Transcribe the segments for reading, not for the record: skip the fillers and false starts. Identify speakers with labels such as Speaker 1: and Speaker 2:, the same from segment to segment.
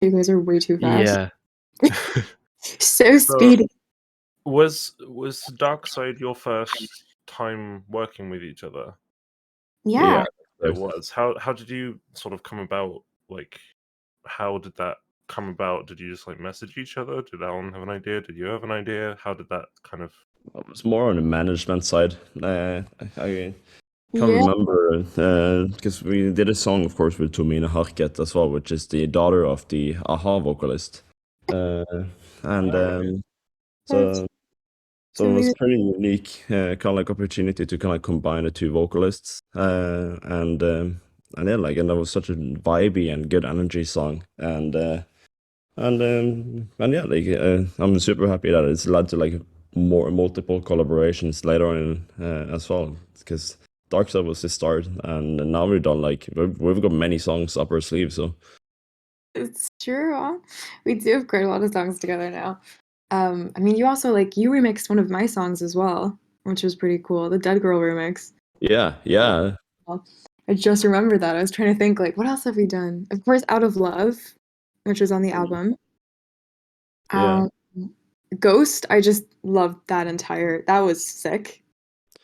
Speaker 1: You guys are way too fast.
Speaker 2: Yeah.
Speaker 1: So
Speaker 3: So
Speaker 1: speedy.
Speaker 3: was Dark Side your first time working with each other?
Speaker 1: Yeah.
Speaker 3: It was. How did you sort of come about? Like, how did that come about? Did you just like message each other? Did Alan have an idea? Did you have an idea? How did that kind of?
Speaker 2: It was more on the management side. I can't
Speaker 1: Yeah.
Speaker 2: remember because we did a song, of course, with Tomine Harket as well, which is the daughter of the Aha vocalist. And
Speaker 1: That's
Speaker 2: so it was
Speaker 1: amazing.
Speaker 2: pretty unique, kind of like opportunity to kind of combine the two vocalists, and yeah, like, and that was such a vibey and good energy song, and yeah, like I'm super happy that it's led to like multiple collaborations later on as well, because Dark Side was the start, and now we've done like we've got many songs up our sleeve, so.
Speaker 1: It's true. Huh? We do have quite a lot of songs together now. I mean, you also you remixed one of my songs as well, which was pretty cool. The Dead Girl remix.
Speaker 2: Yeah.
Speaker 1: I just remembered that. I was trying to think what else have we done? Of course, Out of Love, which was on the album.
Speaker 2: Yeah.
Speaker 1: Ghost, I just loved that was sick.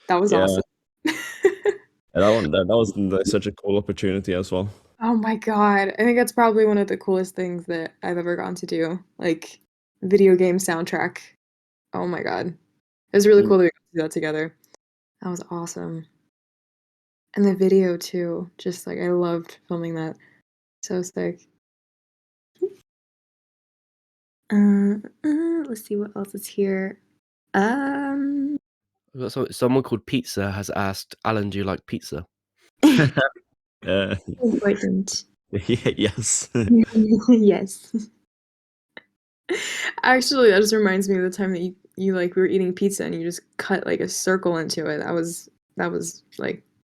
Speaker 1: That was awesome.
Speaker 2: And that was like, such a cool opportunity as well.
Speaker 1: Oh my god. I think that's probably one of the coolest things that I've ever gotten to do. Like video game soundtrack. Oh my god. It was really cool that we got to do that together. That was awesome. And the video too. Just I loved filming that. So sick. Let's see what else is here.
Speaker 4: So someone called Pizza has asked, Alan, do you like pizza?
Speaker 1: Important.
Speaker 2: Yes.
Speaker 1: Yes. Actually, that just reminds me of the time that you we were eating pizza and you just cut a circle into it. That was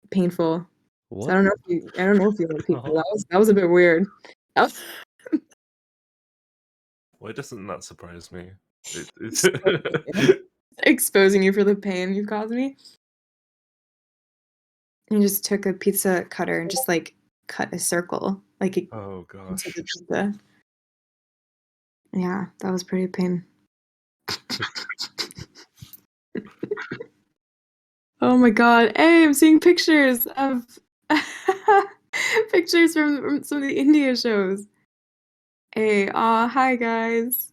Speaker 1: painful.
Speaker 4: What?
Speaker 1: So I don't know if you like pizza. That was a bit weird.
Speaker 3: Why doesn't that surprise me? It's
Speaker 1: Exposing you for the pain you've caused me. You just took a pizza cutter and just cut a circle
Speaker 3: oh gosh.
Speaker 1: into the pizza. Yeah, that was pretty pain. Oh my god. Hey, I'm seeing pictures of pictures from some of the India shows. Hey, hi guys.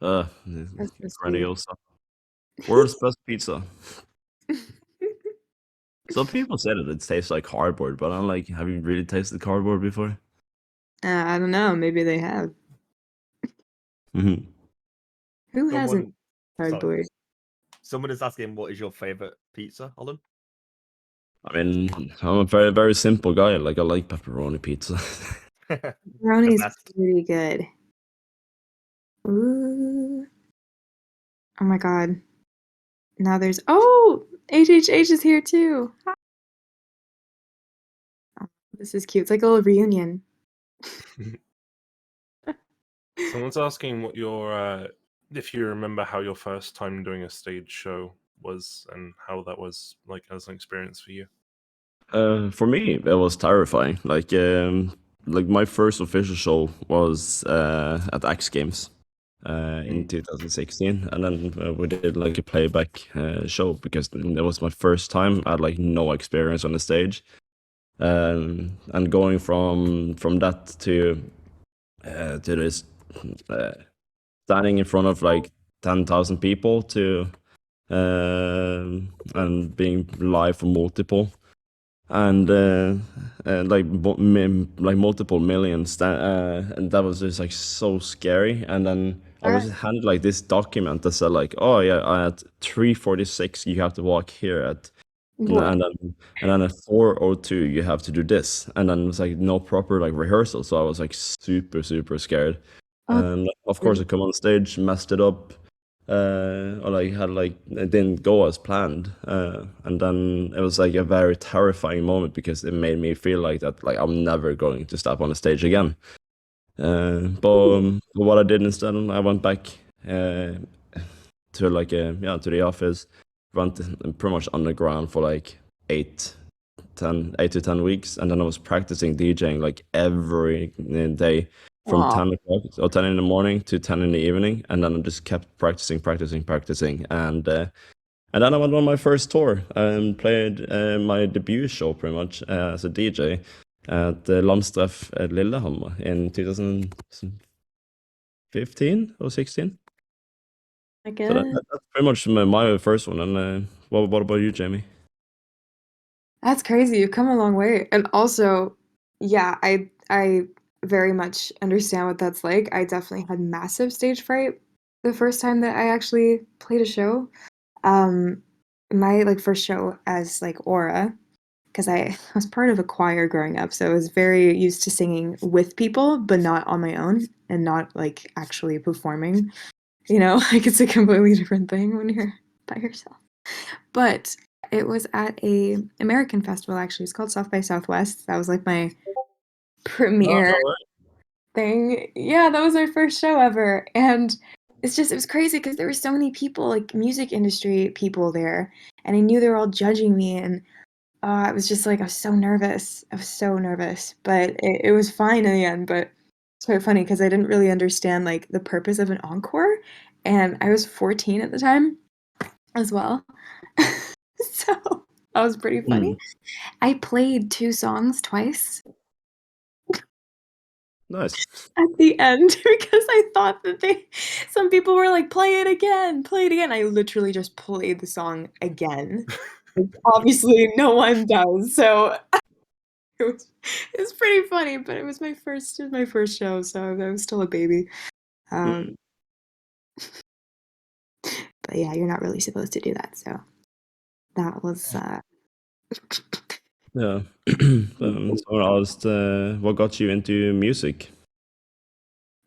Speaker 2: Grandiosa. World's best pizza. Some people say that it tastes like cardboard, but I'm like, have you really tasted cardboard before?
Speaker 1: I don't know. Maybe they have.
Speaker 2: Mm-hmm.
Speaker 1: Who hasn't cardboard?
Speaker 5: Someone is asking, what is your favorite pizza, Alan?
Speaker 2: I mean, I'm a very, very simple guy. Like, I like pepperoni pizza.
Speaker 1: Pepperoni is pretty good. Ooh. Oh my god. Now there's HHH is here too. Hi. Oh, this is cute. It's like a little reunion.
Speaker 3: Someone's asking what your if you remember how your first time doing a stage show was and how that was as an experience for you.
Speaker 2: For me, it was terrifying. Like my first official show was at X Games in 2016, and then we did a playback show because it was my first time. I had no experience on the stage, and going from that to this standing in front of 10,000 people to and being live for multiple. And multiple millions, and that was just so scary. And then I was handed this document that said oh yeah, at 3:46 you have to walk here at, and then at 4:02 you have to do this, and then it was no proper rehearsal. So I was super scared, and of course I come on stage, messed it up. Or had it didn't go as planned, and then it was a very terrifying moment because it made me feel that I'm never going to step on the stage again. But what I did instead, I went back to to the office, went pretty much underground for 8 to 10 weeks, and then I was practicing DJing every day from
Speaker 1: Aw.
Speaker 2: 10 o'clock or 10 in the morning to 10 in the evening, and then I just kept practicing, and then I went on my first tour and played my debut show pretty much as a DJ at Landstreff at Lillehammer in 2015 or 16.
Speaker 1: I
Speaker 2: So
Speaker 1: guess.
Speaker 2: that's pretty much my first one. And what about you, Jamie?
Speaker 1: That's crazy. You've come a long way. And also, yeah, I very much understand what that's like. I definitely had massive stage fright the first time that I actually played a show. My like first show as like Aura, because I was part of a choir growing up, so I was very used to singing with people, but not on my own and not like actually performing. Like it's a completely different thing when you're by yourself. But it was at a American festival actually. It's called South by Southwest. That was like my premiere thing. Yeah, that was my first show ever. And it was crazy because there were so many people, like music industry people there, and I knew they were all judging me. And I was just like, I was so nervous. I was so nervous, but it was fine in the end. But it's quite funny because I didn't really understand like the purpose of an encore. And I was 14 at the time as well. So that was pretty funny. I played 2 songs twice
Speaker 2: Nice.
Speaker 1: at the end because I thought that some people were like, play it again, play it again. I literally just played the song again. Obviously, no one does. So it was pretty funny, but it was my first show, so I was still a baby. But yeah, you're not really supposed to do that. So that was
Speaker 2: Yeah. So I asked, what got you into music?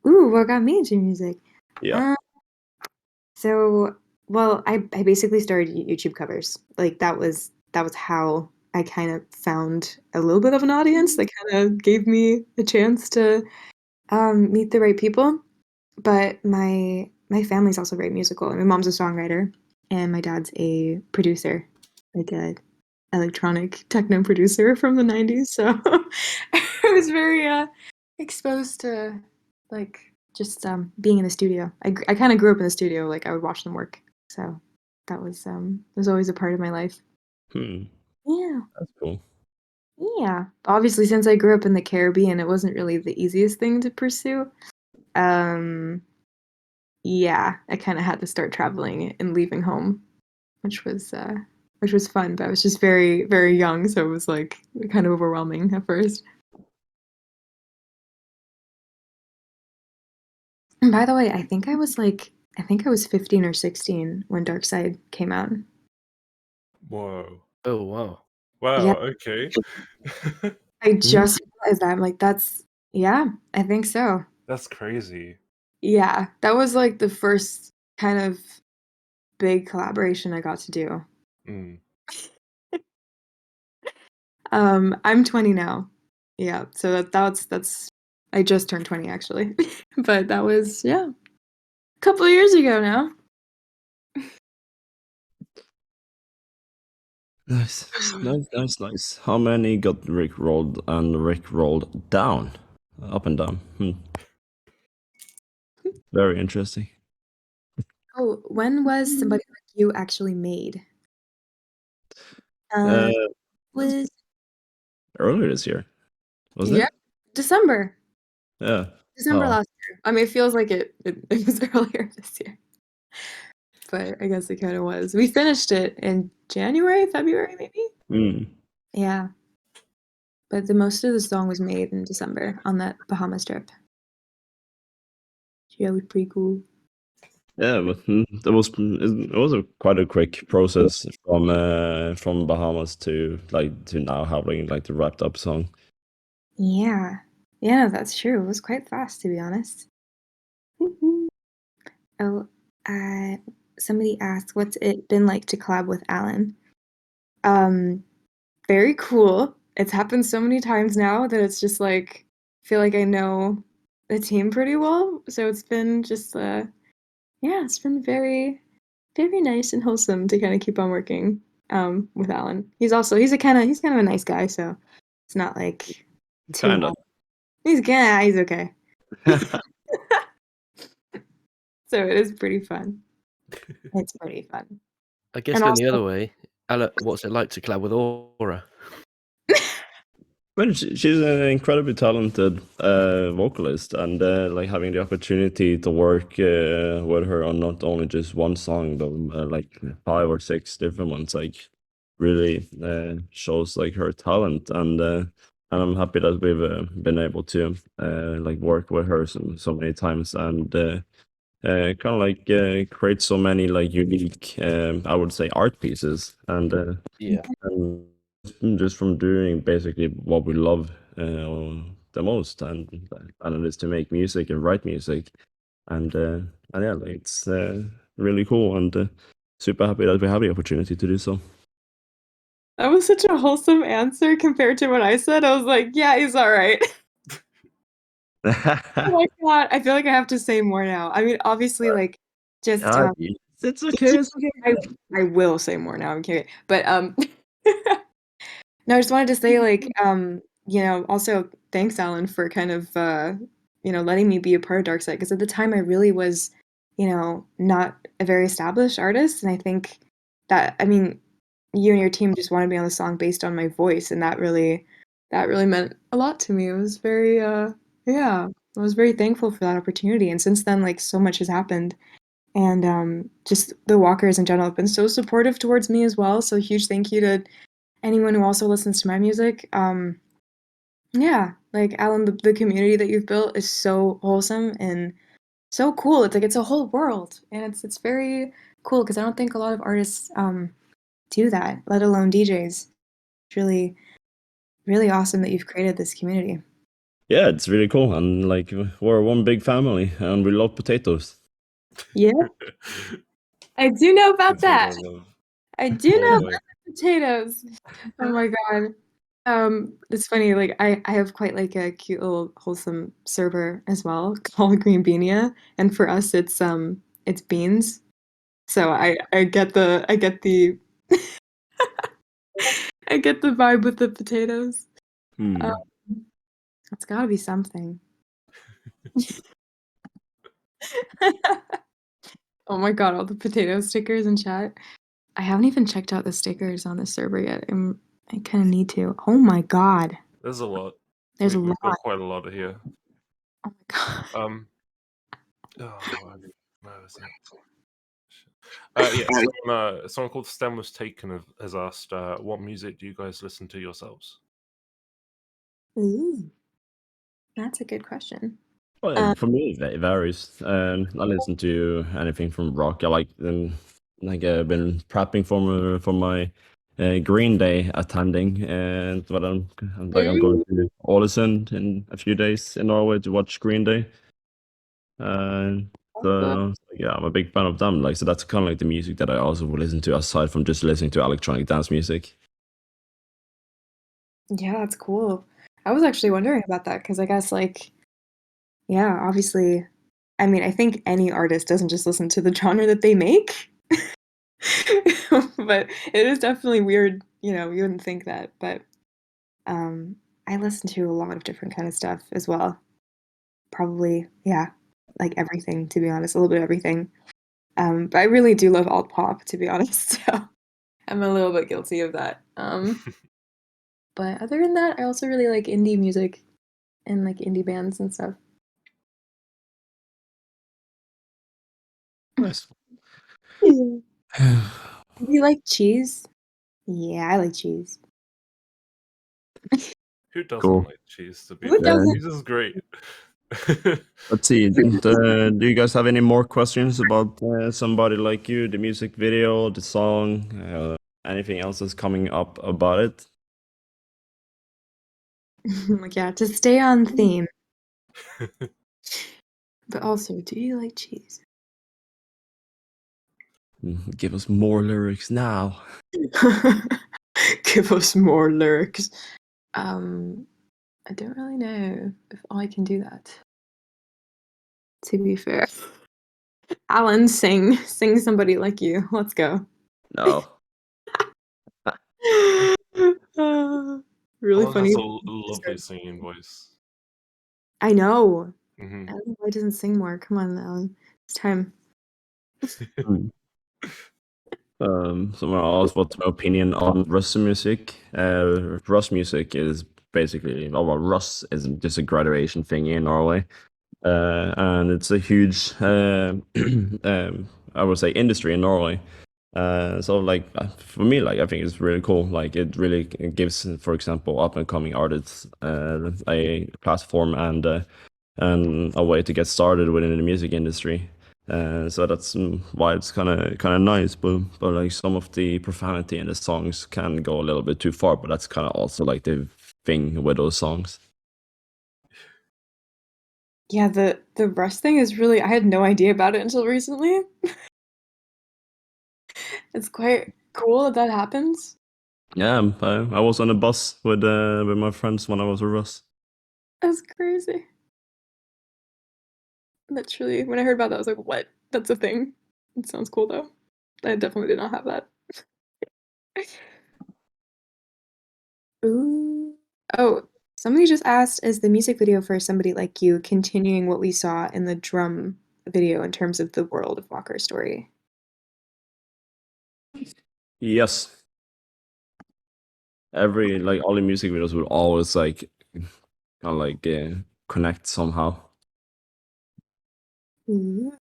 Speaker 1: ooh, what got me into music?
Speaker 2: Yeah.
Speaker 1: So, well, I basically started YouTube covers. Like that was how I kind of found a little bit of an audience that kind of gave me a chance to meet the right people. But my family's also very musical. My mom's a songwriter, and my dad's a producer, like a electronic techno producer from the 90s. So I was very exposed to like just being in the studio. I kind of grew up in the studio. Like I would watch them work. So that was always a part of my life. Yeah.
Speaker 2: That's cool.
Speaker 1: Yeah. Obviously, since I grew up in the Caribbean, it wasn't really the easiest thing to pursue. Yeah, I kind of had to start traveling and leaving home, which was fun, but I was just very, very young, so it was like kind of overwhelming at first. And by the way, I think I was 15 or 16 when Dark Side came out.
Speaker 3: Whoa.
Speaker 4: Oh wow.
Speaker 3: Wow,
Speaker 1: Yeah,
Speaker 3: okay.
Speaker 1: I just realized that. I'm like, yeah, I think so.
Speaker 3: That's crazy.
Speaker 1: Yeah, that was like the first kind of big collaboration I got to do.
Speaker 3: Mm.
Speaker 1: I'm 20 now. Yeah, so that's I just turned 20 actually. But that was, yeah, a couple of years ago now.
Speaker 2: Nice. Nice. How many got rickrolled and rickrolled down? Up and down. Very interesting.
Speaker 1: Oh, when was Somebody Like You actually made?
Speaker 2: Uh,
Speaker 1: Was
Speaker 2: Earlier this year, wasn't
Speaker 1: yeah,
Speaker 2: it?
Speaker 1: December.
Speaker 2: Yeah.
Speaker 1: December
Speaker 2: Oh.
Speaker 1: last year. I mean, it feels like it was earlier this year, but I guess it kind of was. We finished it in January, February, maybe. Yeah, but the most of the song was made in December on that Bahamas trip. Yeah, it was pretty cool.
Speaker 2: Yeah, but it was quite a quick process from Bahamas to now having like the wrapped up song.
Speaker 1: Yeah, yeah, that's true. It was quite fast, to be honest. Oh, somebody asked, "What's it been like to collab with Alan?" Very cool. It's happened so many times now that it's just like I feel like I know the team pretty well. So it's been just yeah, it's been very, very nice and wholesome to kind of keep on working with Alan. He's kind of a nice guy, so it's not like too
Speaker 2: Kinda.
Speaker 1: much. He's okay. So it is pretty fun. It's pretty fun.
Speaker 4: I guess
Speaker 1: And
Speaker 4: going the
Speaker 1: also
Speaker 4: other way, Ella, what's it like to collab with Aura?
Speaker 2: Well, she's an incredibly talented vocalist, and like having the opportunity to work with her on not only just one song, but like 5 or 6 different ones, like really shows like her talent, and I'm happy that we've been able to like work with her so many times, and kind of like create so many like unique, I would say, art pieces,
Speaker 4: Yeah.
Speaker 2: and just from doing basically what we love the most, and it is to make music and write music, and yeah, like, it's really cool, and super happy that we have the opportunity to do so.
Speaker 1: that was such a wholesome answer compared to what I said. I was like, yeah, he's all right. Oh my God. I feel like I have to say more now. I mean, obviously, like, just
Speaker 2: It's okay. It's okay.
Speaker 1: I will say more now. I'm kidding. But no, I just wanted to say, like, also thanks, Alan, for kind of letting me be a part of Dark Side, because at the time I really was, not a very established artist, and I think that, I mean, you and your team just wanted me on the song based on my voice, and that really meant a lot to me. It was very yeah, I was very thankful for that opportunity, and since then, like, so much has happened, and just the Walkers in general have been so supportive towards me as well. So huge thank you to anyone who also listens to my music. Yeah, like Alan, the community that you've built is so wholesome and so cool. It's like it's a whole world, and it's very cool because I don't think a lot of artists do that, let alone DJs. It's really, really awesome that you've created this community.
Speaker 2: Yeah, it's really cool, and like we're one big family, and we love potatoes.
Speaker 1: Yeah, I do know about that.
Speaker 3: Potato love.
Speaker 1: I do
Speaker 3: Oh
Speaker 1: know
Speaker 3: boy.
Speaker 1: about the potatoes. Oh my God. It's funny, like I have quite like a cute little wholesome server as well called Green Beania, and for us it's beans. So I get the I get the vibe with the potatoes.
Speaker 2: Hmm.
Speaker 1: It's gotta be something. Oh my God, all the potato stickers in chat. I haven't even checked out the stickers on this server yet. I kind of need to. Oh my God,
Speaker 3: There's a lot.
Speaker 1: there's a
Speaker 3: We've
Speaker 1: lot.
Speaker 3: got quite a lot here.
Speaker 1: Oh my God.
Speaker 3: Where was it? Yeah, someone called Stem was taken has asked, what music do you guys listen to yourselves?
Speaker 1: Ooh, that's a good question.
Speaker 2: Well, for me, it varies. I listen to anything from rock. I like I've been prepping for my Green Day attending, and but I'm going to Ålesund in a few days in Norway to watch Green Day. And so yeah, I'm a big fan of them. Like, so that's kind of like the music that I also would listen to aside from just listening to electronic dance music.
Speaker 1: Yeah, that's cool. I was actually wondering about that because I guess, like, yeah, obviously, I mean, I think any artist doesn't just listen to the genre that they make. But it is definitely weird, you wouldn't think that, but I listen to a lot of different kind of stuff as well. Probably, yeah, like everything, to be honest, a little bit of everything. But I really do love alt pop, to be honest. So I'm a little bit guilty of that. But other than that, I also really like indie music and like indie bands and stuff.
Speaker 2: Nice.
Speaker 1: Do you like cheese? Yeah, I like cheese.
Speaker 3: Who doesn't
Speaker 2: Cool.
Speaker 3: like cheese, to be
Speaker 1: Who
Speaker 3: fair?
Speaker 1: doesn't?
Speaker 3: Cheese is great.
Speaker 2: Let's see. Do you guys have any more questions about Somebody Like You, the music video, the song, anything else that's coming up about it?
Speaker 1: Like, yeah, to stay on theme. But also, do you like cheese?
Speaker 2: Give us more lyrics now.
Speaker 1: Give us more lyrics. I don't really know if I can do that. To be fair. Alan, sing Somebody Like You. Let's go.
Speaker 2: No.
Speaker 1: Really
Speaker 3: Alan has
Speaker 1: funny.
Speaker 3: a lovely singing voice.
Speaker 1: I know.
Speaker 3: Mhm.
Speaker 1: I don't know why he doesn't sing more. Come on, Alan. It's time.
Speaker 2: Hmm. Someone asked what's my opinion on Rust music. Rust music is basically, oh, well, Rust is just a graduation thing in Norway, and it's a huge, I would say, industry in Norway. So like for me, like I think it's really cool. Like it really gives, for example, up and coming artists a platform and a way to get started within the music industry. So that's why it's kind of nice, but like some of the profanity in the songs can go a little bit too far. But that's kind of also like the thing with those songs.
Speaker 1: Yeah, the Rust thing is really, I had no idea about it until recently. It's quite cool that that happens.
Speaker 2: Yeah, I was on a bus with my friends when I was with Russ.
Speaker 1: That's crazy. That's really, when I heard about that, I was like, what? That's a thing. It sounds cool though. I definitely did not have that. Ooh. Oh, somebody just asked, is the music video for Somebody Like You continuing what we saw in the drum video in terms of the World of Walker story?
Speaker 2: Yes, every like all the music videos would always like kind of like connect somehow.
Speaker 1: Ooh.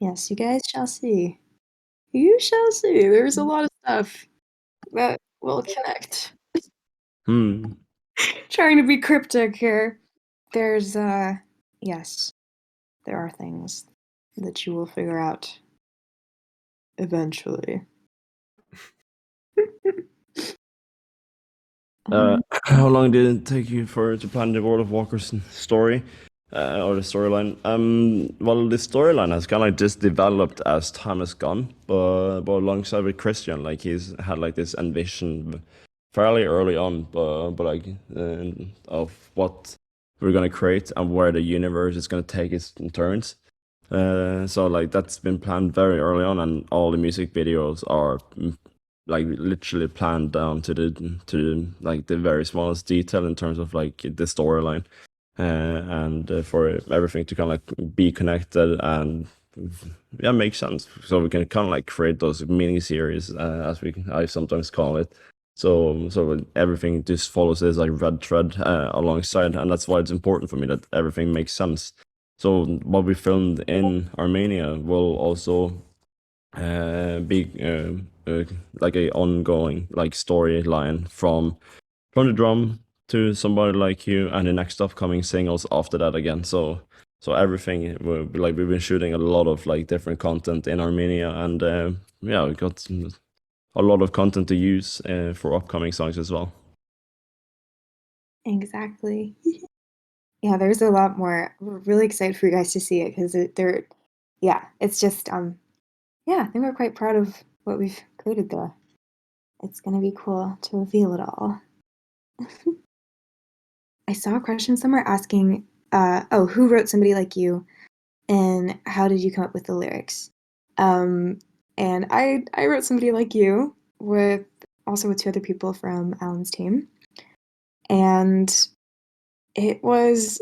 Speaker 1: Yes, you guys shall see. You shall see. There's a lot of stuff that will connect.
Speaker 2: Hmm.
Speaker 1: Trying to be cryptic here. There's yes, there are things that you will figure out eventually.
Speaker 2: How long did it take you to plan the World of Walker's story, or the storyline? Well, the storyline has kind of like just developed as time has gone, but alongside with Christian, like he's had like this ambition fairly early on, but like of what we're gonna create and where the universe is gonna take its turns. So like that's been planned very early on, and all the music videos are like literally planned down to like the very smallest detail in terms of like the storyline, and for everything to kind of like be connected and yeah, make sense. So we can kind of like create those mini series, as I sometimes call it. So everything just follows this like red thread alongside, and that's why it's important for me that everything makes sense. So what we filmed in Armenia will also be like a ongoing like storyline from the drum to Somebody Like You and the next upcoming singles after that again. So everything like we've been shooting a lot of like different content in Armenia, and yeah, we got a lot of content to use for upcoming songs as well.
Speaker 1: Exactly. Yeah, there's a lot more. We're really excited for you guys to see it because yeah, it's just yeah, I think we're quite proud of what we've created there. It's gonna be cool to reveal it all. I saw a question somewhere asking, oh, who wrote Somebody Like You, and how did you come up with the lyrics? And I wrote Somebody Like You with also with two other people from Alan's team, and it was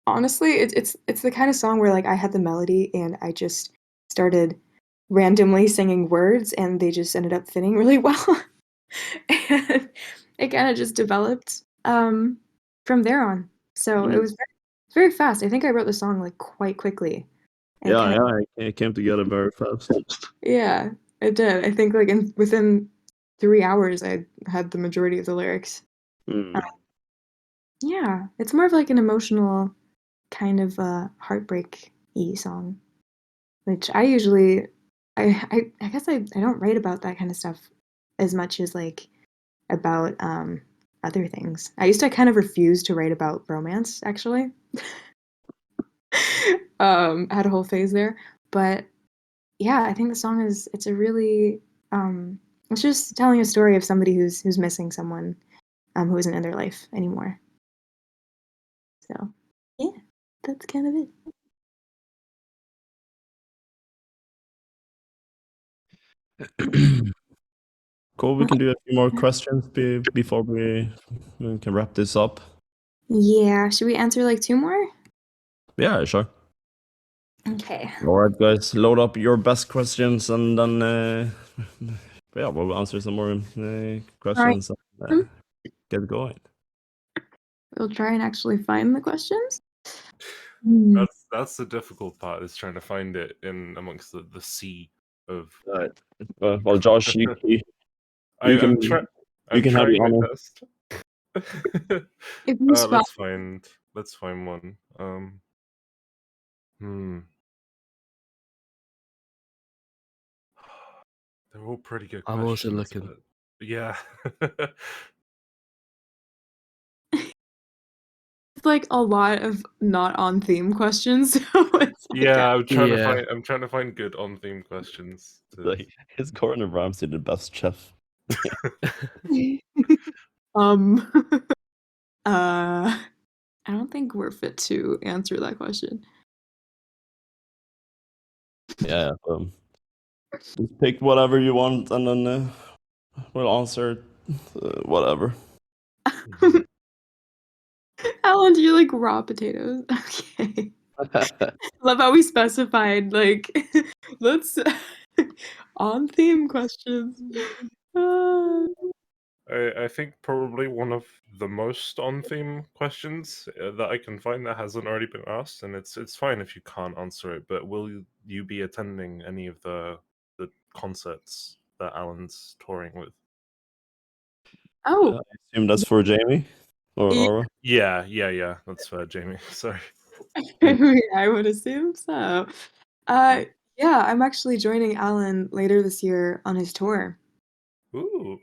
Speaker 1: honestly it's the kind of song where like I had the melody and I just started randomly singing words and they just ended up fitting really well. And it kind of just developed from there on. So it was very fast. I think I wrote the song like quite quickly. And it
Speaker 2: Yeah,
Speaker 1: kind of
Speaker 2: yeah, it came together very fast.
Speaker 1: yeah, it did. I think like within 3 hours I had the majority of the lyrics.
Speaker 2: Mm.
Speaker 1: Yeah, it's more of like an emotional kind of heartbreak-y song, which I usually I guess I don't write about that kind of stuff as much as like about other things. I used to kind of refuse to write about romance actually. Had a whole phase there, but yeah, I think the song is it's a really it's just telling a story of somebody who's missing someone who isn't in their life anymore. So, yeah, that's kind of it.
Speaker 2: Cool. We can do a few more questions before we can wrap this up.
Speaker 1: Yeah, should we answer like two more?
Speaker 2: Yeah, sure.
Speaker 1: Okay.
Speaker 2: All right, guys, load up your best questions, and then yeah, we'll answer some more questions and get going.
Speaker 1: We'll try and actually find the questions. Hmm.
Speaker 3: That's the difficult part, is trying to find it in amongst the sea of.
Speaker 2: Well, Josh, you
Speaker 3: I'm
Speaker 2: can have
Speaker 3: trying
Speaker 2: the
Speaker 3: my
Speaker 2: honor.
Speaker 3: best.
Speaker 1: If you spot
Speaker 3: Let's find one. Hmm. They're all pretty good
Speaker 4: I'm also
Speaker 3: questions,
Speaker 4: looking.
Speaker 3: but yeah.
Speaker 1: it's like a lot of not on theme questions, so it's like
Speaker 3: Yeah, I'm
Speaker 4: Yeah.
Speaker 3: trying to find good on theme questions.
Speaker 2: Like, is Gordon Ramsay the best chef?
Speaker 1: um I don't think we're fit to answer that question.
Speaker 2: Yeah. Just pick whatever you want, and then we'll answer whatever.
Speaker 1: Alan, do you like raw potatoes? Okay. Love how we specified like let's on theme questions.
Speaker 3: I think probably one of the most on theme questions that I can find that hasn't already been asked, and it's fine if you can't answer it. But will you be attending any of the concerts that Alan's touring with?
Speaker 1: Oh,
Speaker 2: I assume that's for Jamie or
Speaker 1: yeah.
Speaker 2: Aura.
Speaker 3: Yeah. That's for Jamie. Sorry.
Speaker 1: I would assume so. Yeah, I'm actually joining Alan later this year on his tour.
Speaker 3: Ooh.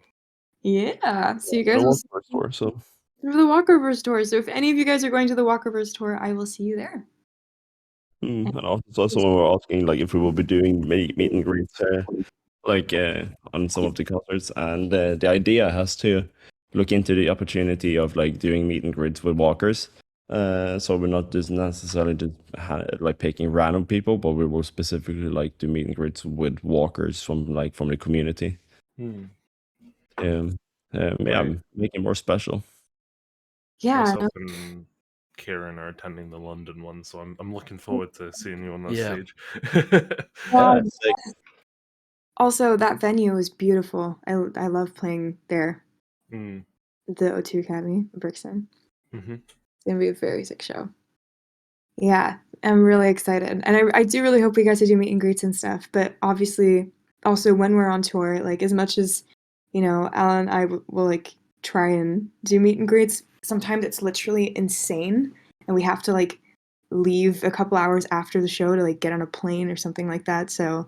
Speaker 1: Yeah, so you
Speaker 2: I
Speaker 1: guys will
Speaker 2: want
Speaker 1: see
Speaker 2: for tour, so
Speaker 1: through the Walkerverse tour. So if any of you guys are going to the Walkerverse tour, I will see you there.
Speaker 2: and also someone were asking like if we will be doing meet and greets like on some of the concerts, and the idea has to look into the opportunity of like doing meet and greets with walkers. So we're not just necessarily just like picking random people, but we will specifically like do meet and greets with walkers from the community.
Speaker 3: Hmm.
Speaker 2: Yeah, make it more special.
Speaker 1: Yeah,
Speaker 3: Myself and Kieran are attending the London one, so I'm looking forward to seeing you on that
Speaker 4: Yeah.
Speaker 3: stage.
Speaker 2: Yeah, sick.
Speaker 1: also that venue is beautiful. I love playing there.
Speaker 3: Mm.
Speaker 1: The O2 Academy in Brixton.
Speaker 3: Hmm.
Speaker 1: It's gonna be a very sick show. Yeah, I'm really excited, and I do really hope we get to do meet and greets and stuff. But obviously, also when we're on tour, like as much as Alan and I will like try and do meet and greets. Sometimes it's literally insane, and we have to like leave a couple hours after the show to like get on a plane or something like that. So,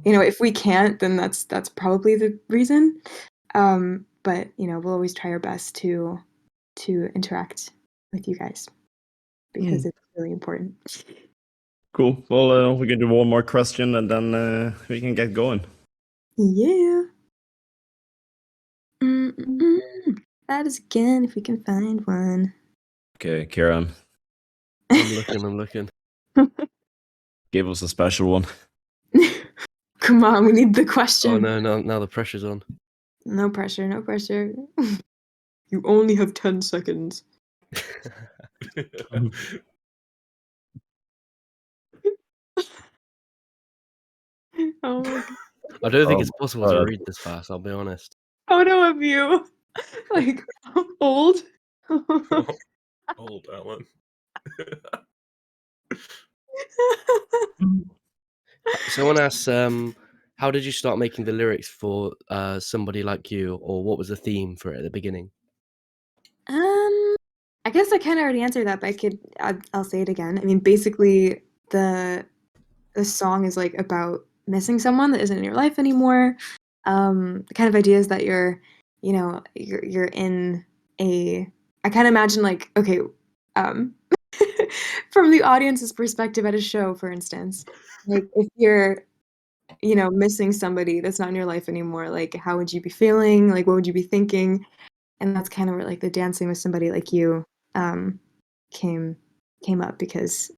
Speaker 1: if we can't, then that's probably the reason. But we'll always try our best to interact with you guys because it's really important.
Speaker 2: Cool. Well, we can do one more question, and then we can get going.
Speaker 1: Yeah. That is again if we can find one.
Speaker 2: Okay, Kieran,
Speaker 4: I'm looking.
Speaker 2: give us a special one.
Speaker 1: Come on, we need the
Speaker 4: Oh
Speaker 1: question.
Speaker 4: no, now the pressure's on.
Speaker 1: No pressure, no pressure. You only have 10 seconds. Oh my god.
Speaker 4: I don't think it's possible to read this fast, I'll be honest.
Speaker 1: Photo of you. Like old.
Speaker 3: Old Alan.
Speaker 4: Someone asks, how did you start making the lyrics for Somebody Like You, or what was the theme for it at the beginning?
Speaker 1: I guess I kind of already answered that, but I'll say it again. I mean, basically, the song is like about missing someone that isn't in your life anymore. The kind of ideas that you're in a. I kind of imagine like, okay, from the audience's perspective at a show, for instance, like if you're missing somebody that's not in your life anymore, like how would you be feeling? Like what would you be thinking? And that's kind of where like the dancing with somebody like you came up because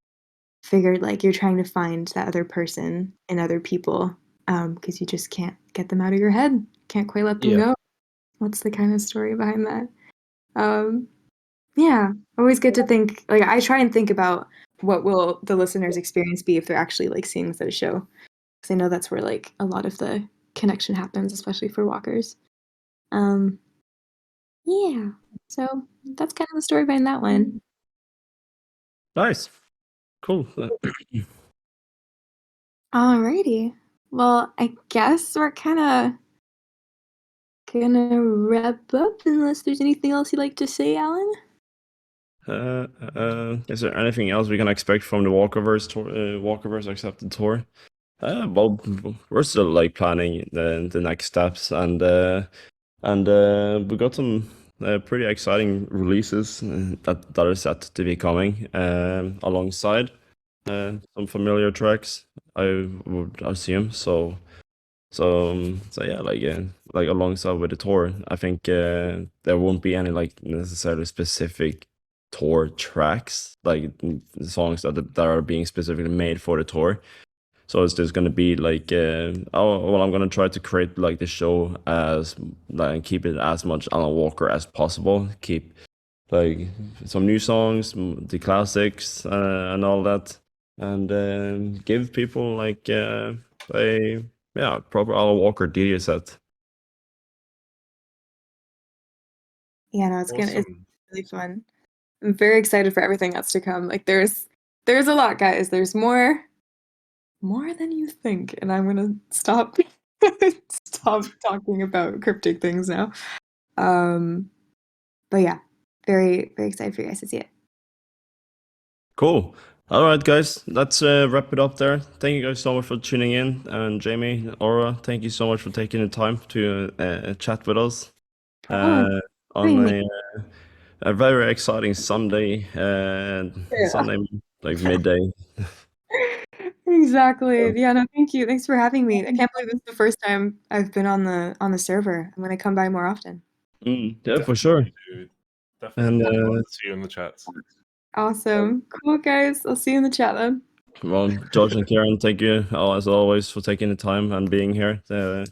Speaker 1: figured like you're trying to find that other person in other people because you just can't get them out of your head, can't quite let them go. What's the kind of story behind that? Yeah, always good to think, like I try and think about what will the listeners' experience be if they're actually like seeing this at a show? Because I know that's where like a lot of the connection happens, especially for walkers. Yeah. So that's kind of the story behind that one.
Speaker 2: Nice. Cool.
Speaker 1: Alrighty. Well, I guess we're kind of gonna wrap up unless there's anything else you'd like to say, Alan.
Speaker 2: Is there anything else we can expect from the Walkerverse tour? Walkerverse accepted tour? Well, we're still like planning the next steps, and we got some pretty exciting releases that are set to be coming alongside some familiar tracks, I would assume. So yeah, like alongside with the tour, I think there won't be any like necessarily specific tour tracks, like songs that are being specifically made for the tour. So it's just gonna be like, I'm gonna try to create like the show as like keep it as much Alan Walker as possible. Keep like some new songs, the classics, and all that, and give people like a proper Alan Walker DJ set.
Speaker 1: Yeah, no, it's
Speaker 3: Awesome.
Speaker 1: really fun. I'm very excited for everything that's to come. Like there's a lot, guys. There's more than you think, and I'm gonna stop talking about cryptic things now. But yeah, very very excited for you guys to see it.
Speaker 2: Cool. All right, guys, let's wrap it up there. Thank you guys so much for tuning in, and Jamie, Aura, thank you so much for taking the time to chat with us
Speaker 1: Oh,
Speaker 2: on
Speaker 1: bring me.
Speaker 2: a very exciting Sunday,
Speaker 1: Yeah.
Speaker 2: Sunday like midday.
Speaker 1: Exactly. Yeah, no, thank you. Thanks for having me. I can't believe this is the first time I've been on the server. I'm gonna come by more often.
Speaker 2: Yeah, for sure.
Speaker 3: Dude.
Speaker 2: And
Speaker 3: Definitely. I'll see you in the chats.
Speaker 1: Awesome. Cool, guys. I'll see you in the chat then.
Speaker 2: well, Josh and Karen, thank you as always for taking the time and being here.
Speaker 1: Yeah,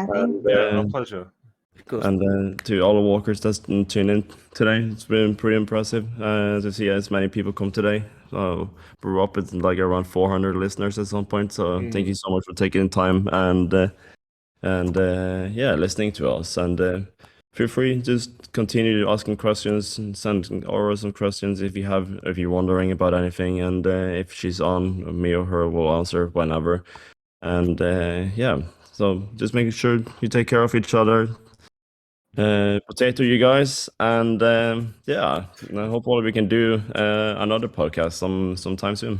Speaker 1: thanks.
Speaker 3: Yeah, our pleasure.
Speaker 4: Of course.
Speaker 2: And to all the walkers that tuned in today, it's been pretty impressive to see as many people come today. So we're up at like around 400 listeners at some point. So thank you so much for taking the time and listening to us. And feel free just continue asking questions and send Aura some questions if you're wondering about anything. And if she's on, me or her will answer whenever. And so just making sure you take care of each other. Potato, you guys, and I hope all we can do another podcast sometime soon.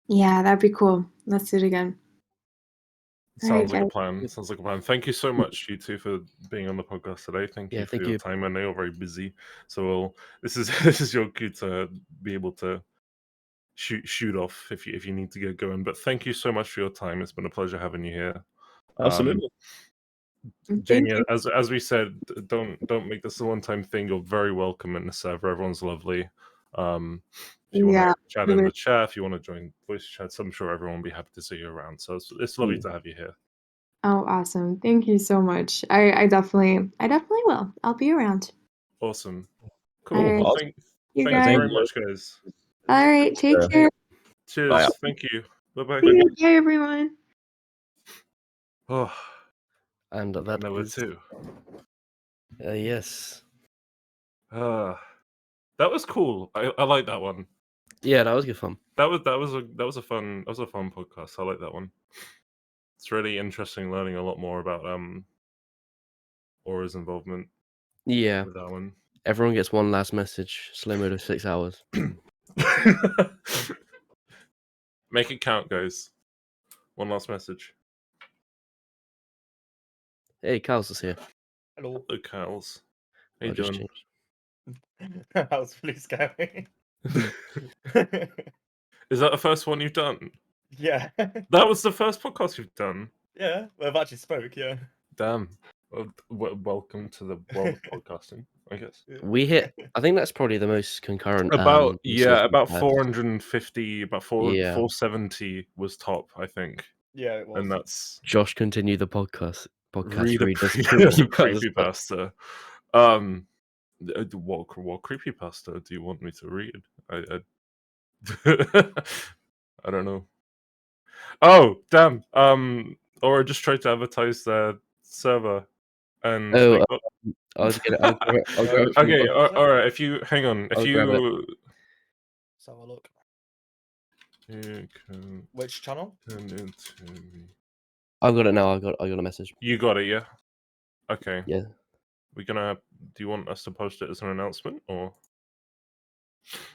Speaker 1: Yeah, that'd be cool. Let's do it again.
Speaker 3: Sounds like a
Speaker 1: guys.
Speaker 3: plan. Sounds like a plan. Thank you so much, you two, for being on the podcast today. Thank
Speaker 4: Yeah,
Speaker 3: you for
Speaker 4: thank
Speaker 3: your
Speaker 4: you.
Speaker 3: time. I know you're very busy, so this is your cue to be able to shoot off if you need to get going. But thank you so much for your time. It's been a pleasure having you here.
Speaker 2: Absolutely.
Speaker 1: Thank
Speaker 3: Jamie,
Speaker 1: you.
Speaker 3: as we said, don't make this a one-time thing. You're very welcome in the server. Everyone's lovely. If you want
Speaker 1: Yeah,
Speaker 3: to chat in the chat, if you want to join voice chats, I'm sure everyone will be happy to see you around. So it's lovely to have you here.
Speaker 1: Oh, awesome. Thank you so much. I definitely will. I'll be around.
Speaker 3: Awesome.
Speaker 1: All
Speaker 3: Cool.
Speaker 1: right.
Speaker 3: Well,
Speaker 2: Awesome.
Speaker 1: You
Speaker 3: thank you
Speaker 1: guys.
Speaker 3: very much, guys.
Speaker 1: All right. Take care.
Speaker 3: Cheers.
Speaker 2: Bye.
Speaker 3: Thank you. Bye-bye.
Speaker 1: Bye, everyone.
Speaker 3: Oh,
Speaker 4: And that
Speaker 3: number
Speaker 4: is
Speaker 3: 2.
Speaker 4: yes.
Speaker 3: That was cool. I like that one.
Speaker 4: Yeah, that was good fun.
Speaker 3: That was a fun podcast. I like that one. It's really interesting learning a lot more about Aura's involvement
Speaker 4: Yeah.
Speaker 3: with that one.
Speaker 4: Everyone gets one last message. Slow mode of 6 hours.
Speaker 3: Make it count, guys. One last message.
Speaker 4: Hey, Carlos is here.
Speaker 5: Hello.
Speaker 3: Hello, Kyles. How you
Speaker 4: I'll just
Speaker 3: doing?
Speaker 4: change.
Speaker 5: That was really scary.
Speaker 3: Is that the first one you've done?
Speaker 5: Yeah.
Speaker 3: That was the first podcast you've done.
Speaker 5: Yeah. Well, I've actually spoke, yeah.
Speaker 3: Damn. Welcome to the world of podcasting, I guess.
Speaker 4: We hit. I think that's probably the most concurrent.
Speaker 3: About
Speaker 4: listeners we've
Speaker 3: about
Speaker 4: had.
Speaker 3: 450, about
Speaker 4: Yeah.
Speaker 3: 470 was top, I think.
Speaker 5: Yeah, it was.
Speaker 3: And that's
Speaker 4: Josh continue the podcast.
Speaker 3: read a
Speaker 4: Read us
Speaker 3: creepypasta. What creepypasta do you want me to read? I don't know. Oh, damn. Or just try to advertise their server and
Speaker 4: Oh,
Speaker 3: make.
Speaker 4: I'll get it. I'll grab it from.
Speaker 3: Okay,
Speaker 4: I'll,
Speaker 3: all right. If you hang on, if
Speaker 4: I'll grab it.
Speaker 3: you
Speaker 5: Let's have a look.
Speaker 3: you can
Speaker 5: Which channel?
Speaker 3: send it to me.
Speaker 4: I've got it now. I got a message.
Speaker 3: You got it, yeah. Okay.
Speaker 4: Yeah.
Speaker 3: We're gonna. Do you want us to post it as an announcement or?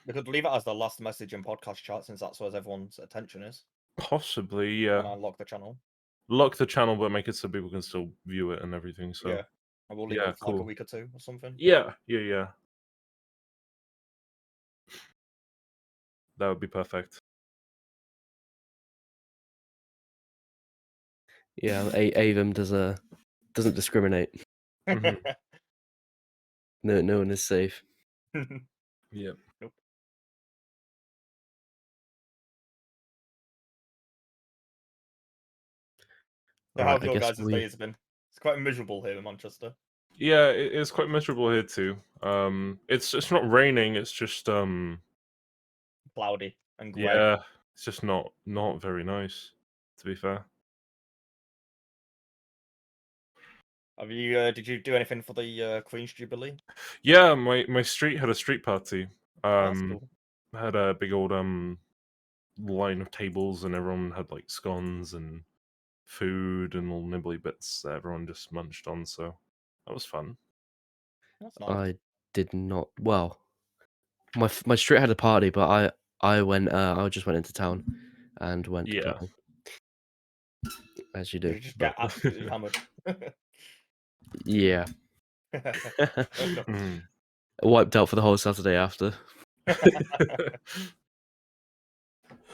Speaker 5: We could leave it as the last message in podcast chat since that's where everyone's attention is.
Speaker 3: Possibly, yeah.
Speaker 5: When I lock the channel.
Speaker 3: Lock the channel, but make it so people can still view it and everything. So
Speaker 5: Yeah. And we'll leave
Speaker 3: yeah,
Speaker 5: it for like a
Speaker 3: cool.
Speaker 5: week or two or something.
Speaker 3: Yeah. That would be perfect.
Speaker 4: Yeah. Avum doesn't discriminate.
Speaker 3: Mhm.
Speaker 4: No one is safe.
Speaker 3: Yeah.
Speaker 5: Nope. So
Speaker 4: Alright,
Speaker 5: how's your guys' days been? It's quite miserable here in Manchester.
Speaker 3: Yeah, it's quite miserable here too. It's not raining. It's just
Speaker 5: Cloudy and grey.
Speaker 3: yeah, it's just not very nice. To be fair.
Speaker 5: Have you did you do anything for the Queen's Jubilee?
Speaker 3: Yeah, my street had a street party.
Speaker 5: That's cool.
Speaker 3: Had a big old line of tables, and everyone had like scones and food and all nibbly bits that everyone just munched on. So that was fun.
Speaker 5: That's nice.
Speaker 4: I did not. Well, my street had a party, but I went. I just went into town and went
Speaker 3: Yeah.
Speaker 4: clubbing, as you
Speaker 5: Did
Speaker 4: do.
Speaker 5: you just
Speaker 3: But-
Speaker 5: get absolutely hammered?
Speaker 4: Yeah.
Speaker 5: Fair enough.
Speaker 3: Mhm.
Speaker 4: Wiped out for the whole Saturday after.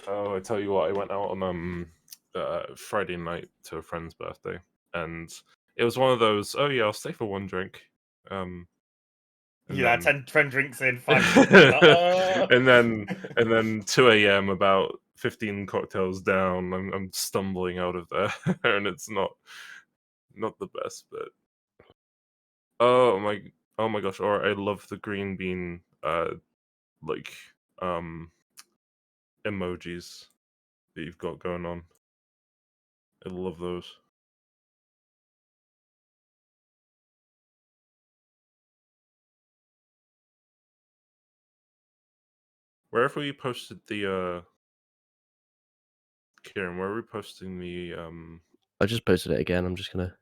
Speaker 3: Oh, I tell you what, I went out on Friday night to a friend's birthday, and it was one of those. Oh yeah, I'll stay for one drink. And
Speaker 5: Yeah,
Speaker 3: then-
Speaker 5: 10 drinks in, 5 minutes.
Speaker 3: and then 2 a.m. about 15 cocktails down, I'm stumbling out of there, and it's not the best, but oh my gosh! Or I love the green bean like emojis that you've got going on. I love those. Where have we posted the Kieran, where are we posting the
Speaker 4: I just posted it again. I'm just gonna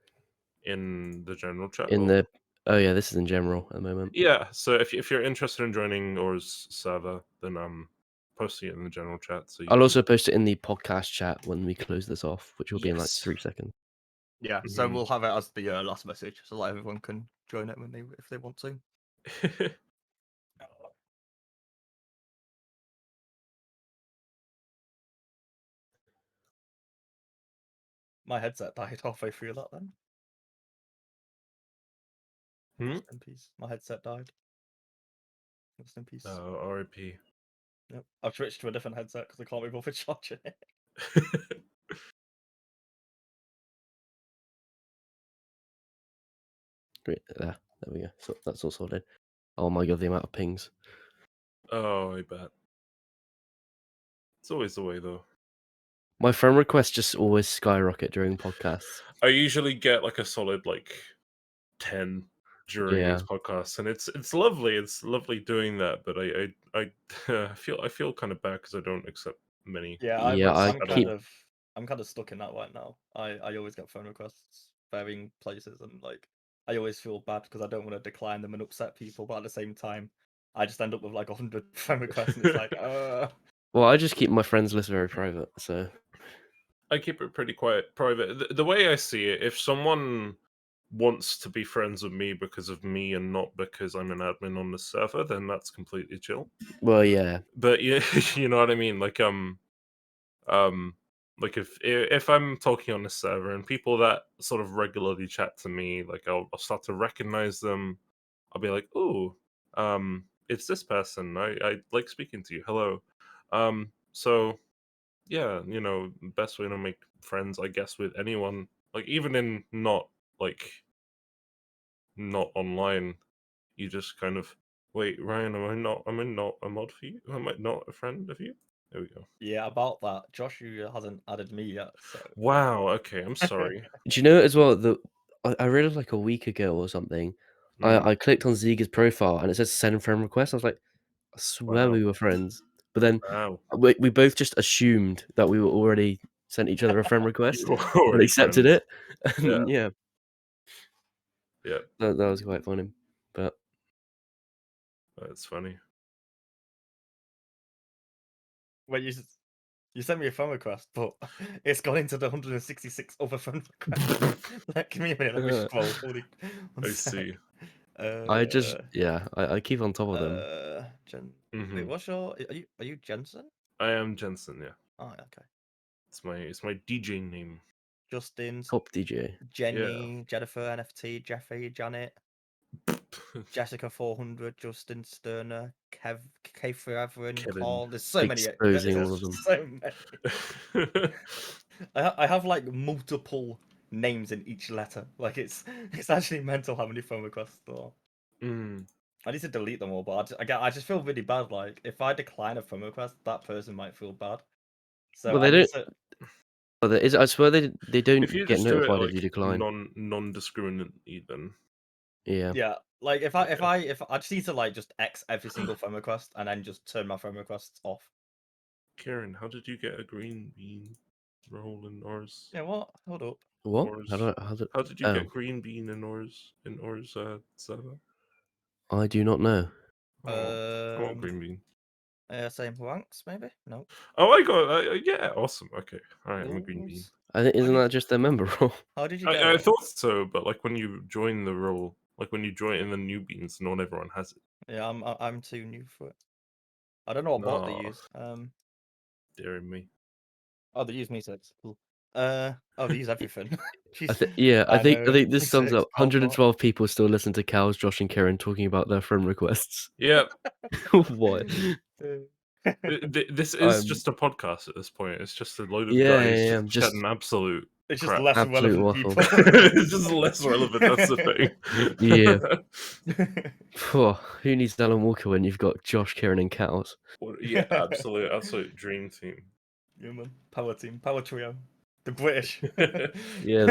Speaker 3: in the general chat?
Speaker 4: in
Speaker 3: or-
Speaker 4: the. Oh yeah, this is in general at the moment.
Speaker 3: Yeah, so if you're interested in joining Or's server, then posting it in the general chat. So you
Speaker 4: I'll
Speaker 3: can...
Speaker 4: also post it in the podcast chat when we close this off, which will be in like
Speaker 3: Yes.
Speaker 4: 3 seconds.
Speaker 5: Yeah, so
Speaker 3: Mhm.
Speaker 5: we'll have it as the last message, so that everyone can join it if they want to. My headset died halfway through that then. Rest in peace. My headset died. Rest in peace.
Speaker 3: R.I.P.
Speaker 5: Yep. I've switched to a different headset because I can't be bothered charging it.
Speaker 4: Great. There we go. So that's all sorted. Oh my god, the amount of pings.
Speaker 3: Oh, I bet. It's always the way, though.
Speaker 4: My friend requests just always skyrocket during podcasts.
Speaker 3: I usually get like a solid 10 during
Speaker 4: Yeah.
Speaker 3: these podcasts, and it's lovely. It's lovely doing that, but I feel kind of bad because I don't accept many.
Speaker 5: Yeah, I'm kind of stuck in that right now. I always get phone requests varying places, and I always feel bad because I don't want to decline them and upset people, but at the same time, I just end up with 100 phone requests, and it's like,
Speaker 4: Well, I just keep my friends list very private, so
Speaker 3: I keep it pretty quiet, private. The way I see it, if someone wants to be friends with me because of me and not because I'm an admin on the server, then that's completely chill.
Speaker 4: well, yeah.
Speaker 3: But you know what I mean? If I'm talking on the server and people that sort of regularly chat to me, I'll start to recognize them. I'll be like, "Oh, it's this person. I like speaking to you. Hello." So yeah, best way to make friends, I guess, with anyone, even in not online, you just kind of wait, Ryan, am I not a mod for you? Am I not a friend of you? There we go.
Speaker 5: Yeah, about that. Josh, you hasn't added me yet, so.
Speaker 3: Wow. Okay, I'm sorry.
Speaker 4: Do you know as well that I read it like a week ago or something.
Speaker 3: Mhm.
Speaker 4: I clicked on Ziga's profile and it says send friend request. I was like, I swear
Speaker 3: Wow.
Speaker 4: we were friends. But then
Speaker 3: Wow.
Speaker 4: we both just assumed that we were already sent each other a friend request
Speaker 3: You were
Speaker 4: and
Speaker 3: already
Speaker 4: accepted
Speaker 3: friends.
Speaker 4: it. And yeah,
Speaker 3: Yeah,
Speaker 4: that was quite funny. But
Speaker 3: that's funny.
Speaker 5: Wait, you sent me a friend request, but it's gone into the 166 other friend requests. Like, give me a minute, let me scroll. Holy, one
Speaker 3: I
Speaker 5: sec.
Speaker 3: see.
Speaker 4: I just I keep on top of them.
Speaker 5: Wait,
Speaker 3: Mhm.
Speaker 5: what's your? Are you Jensen?
Speaker 3: I am Jensen. Yeah,
Speaker 5: Oh, okay.
Speaker 3: it's my DJ name.
Speaker 5: Justin,
Speaker 4: Top DJ.
Speaker 5: Jenny, Jennifer, NFT, Jeffrey, Janet, Jessica 400, Justin Sterner, K Forever, and
Speaker 3: Kevin.
Speaker 5: Carl. There's so many.
Speaker 4: Exposing all
Speaker 5: There's
Speaker 4: of them.
Speaker 5: so many. I have like multiple names in each letter. Like it's actually mental how many phone requests there are.
Speaker 3: Mm.
Speaker 5: I need to delete them all, but I just feel really bad. Like if I decline a phone request, that person might feel bad. So
Speaker 4: Well,
Speaker 5: I
Speaker 4: they
Speaker 5: need
Speaker 4: don't.
Speaker 5: to.
Speaker 4: Well, there is. I swear they don't
Speaker 3: If you
Speaker 4: get
Speaker 3: just do it
Speaker 4: notified if
Speaker 3: like
Speaker 4: you decline.
Speaker 3: non-discriminately, then
Speaker 4: Yeah.
Speaker 5: Yeah, like if I just need to like just X every single phone request and then just turn my phone requests off.
Speaker 3: Karen, how did you get a green bean role in ours?
Speaker 5: Yeah, what? Hold up.
Speaker 4: What?
Speaker 3: Ours.
Speaker 4: How did
Speaker 3: you get green bean in ours server?
Speaker 4: I do not know.
Speaker 3: I want green bean.
Speaker 5: Same ranks maybe? No.
Speaker 3: Oh, I got yeah, awesome. Okay, all right, I'm a green bean.
Speaker 5: Rules?
Speaker 4: I think isn't
Speaker 5: did-
Speaker 4: that just their member role?
Speaker 5: How did you get
Speaker 3: I
Speaker 5: it?
Speaker 3: thought so, but like when you join the role, like when you join in the new beans, not everyone has it.
Speaker 5: Yeah, I'm too new for it. I don't know what bot they
Speaker 3: No.
Speaker 5: use.
Speaker 3: Dear me.
Speaker 5: Oh, they use Me6. Cool. Oh, they use everything.
Speaker 4: I
Speaker 5: Jeez.
Speaker 4: think this sums
Speaker 5: Me6,
Speaker 4: up. 112 people still listen to Cows, Josh, and Karen talking about their friend requests.
Speaker 3: Yeah,
Speaker 4: What?
Speaker 3: this is
Speaker 4: I'm-
Speaker 3: just a podcast at this point. It's just a load of
Speaker 4: Yeah,
Speaker 3: guys
Speaker 4: yeah,
Speaker 3: just
Speaker 4: just-
Speaker 3: chatting absolute
Speaker 5: It's just
Speaker 3: crap.
Speaker 5: less
Speaker 4: Absolute
Speaker 5: relevant
Speaker 4: waffle.
Speaker 5: people.
Speaker 3: It's just less relevant. That's the thing.
Speaker 4: Yeah. Who needs Alan Walker when you've got Josh, Karen, and Cows?
Speaker 3: Yeah, absolute dream team.
Speaker 5: Yeah, man. Power team, power trio. The British.
Speaker 4: Yeah,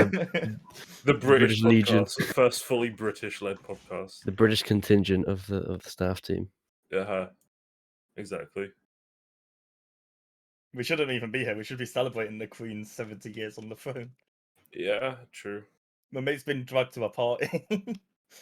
Speaker 3: The British podcast,
Speaker 4: Legion.
Speaker 3: the first fully British-led podcast.
Speaker 4: The British contingent of the staff team.
Speaker 3: Yeah, exactly.
Speaker 5: We shouldn't even be here. We should be celebrating the Queen's 70 years on the throne.
Speaker 3: Yeah, true.
Speaker 5: My mate's been dragged to a party.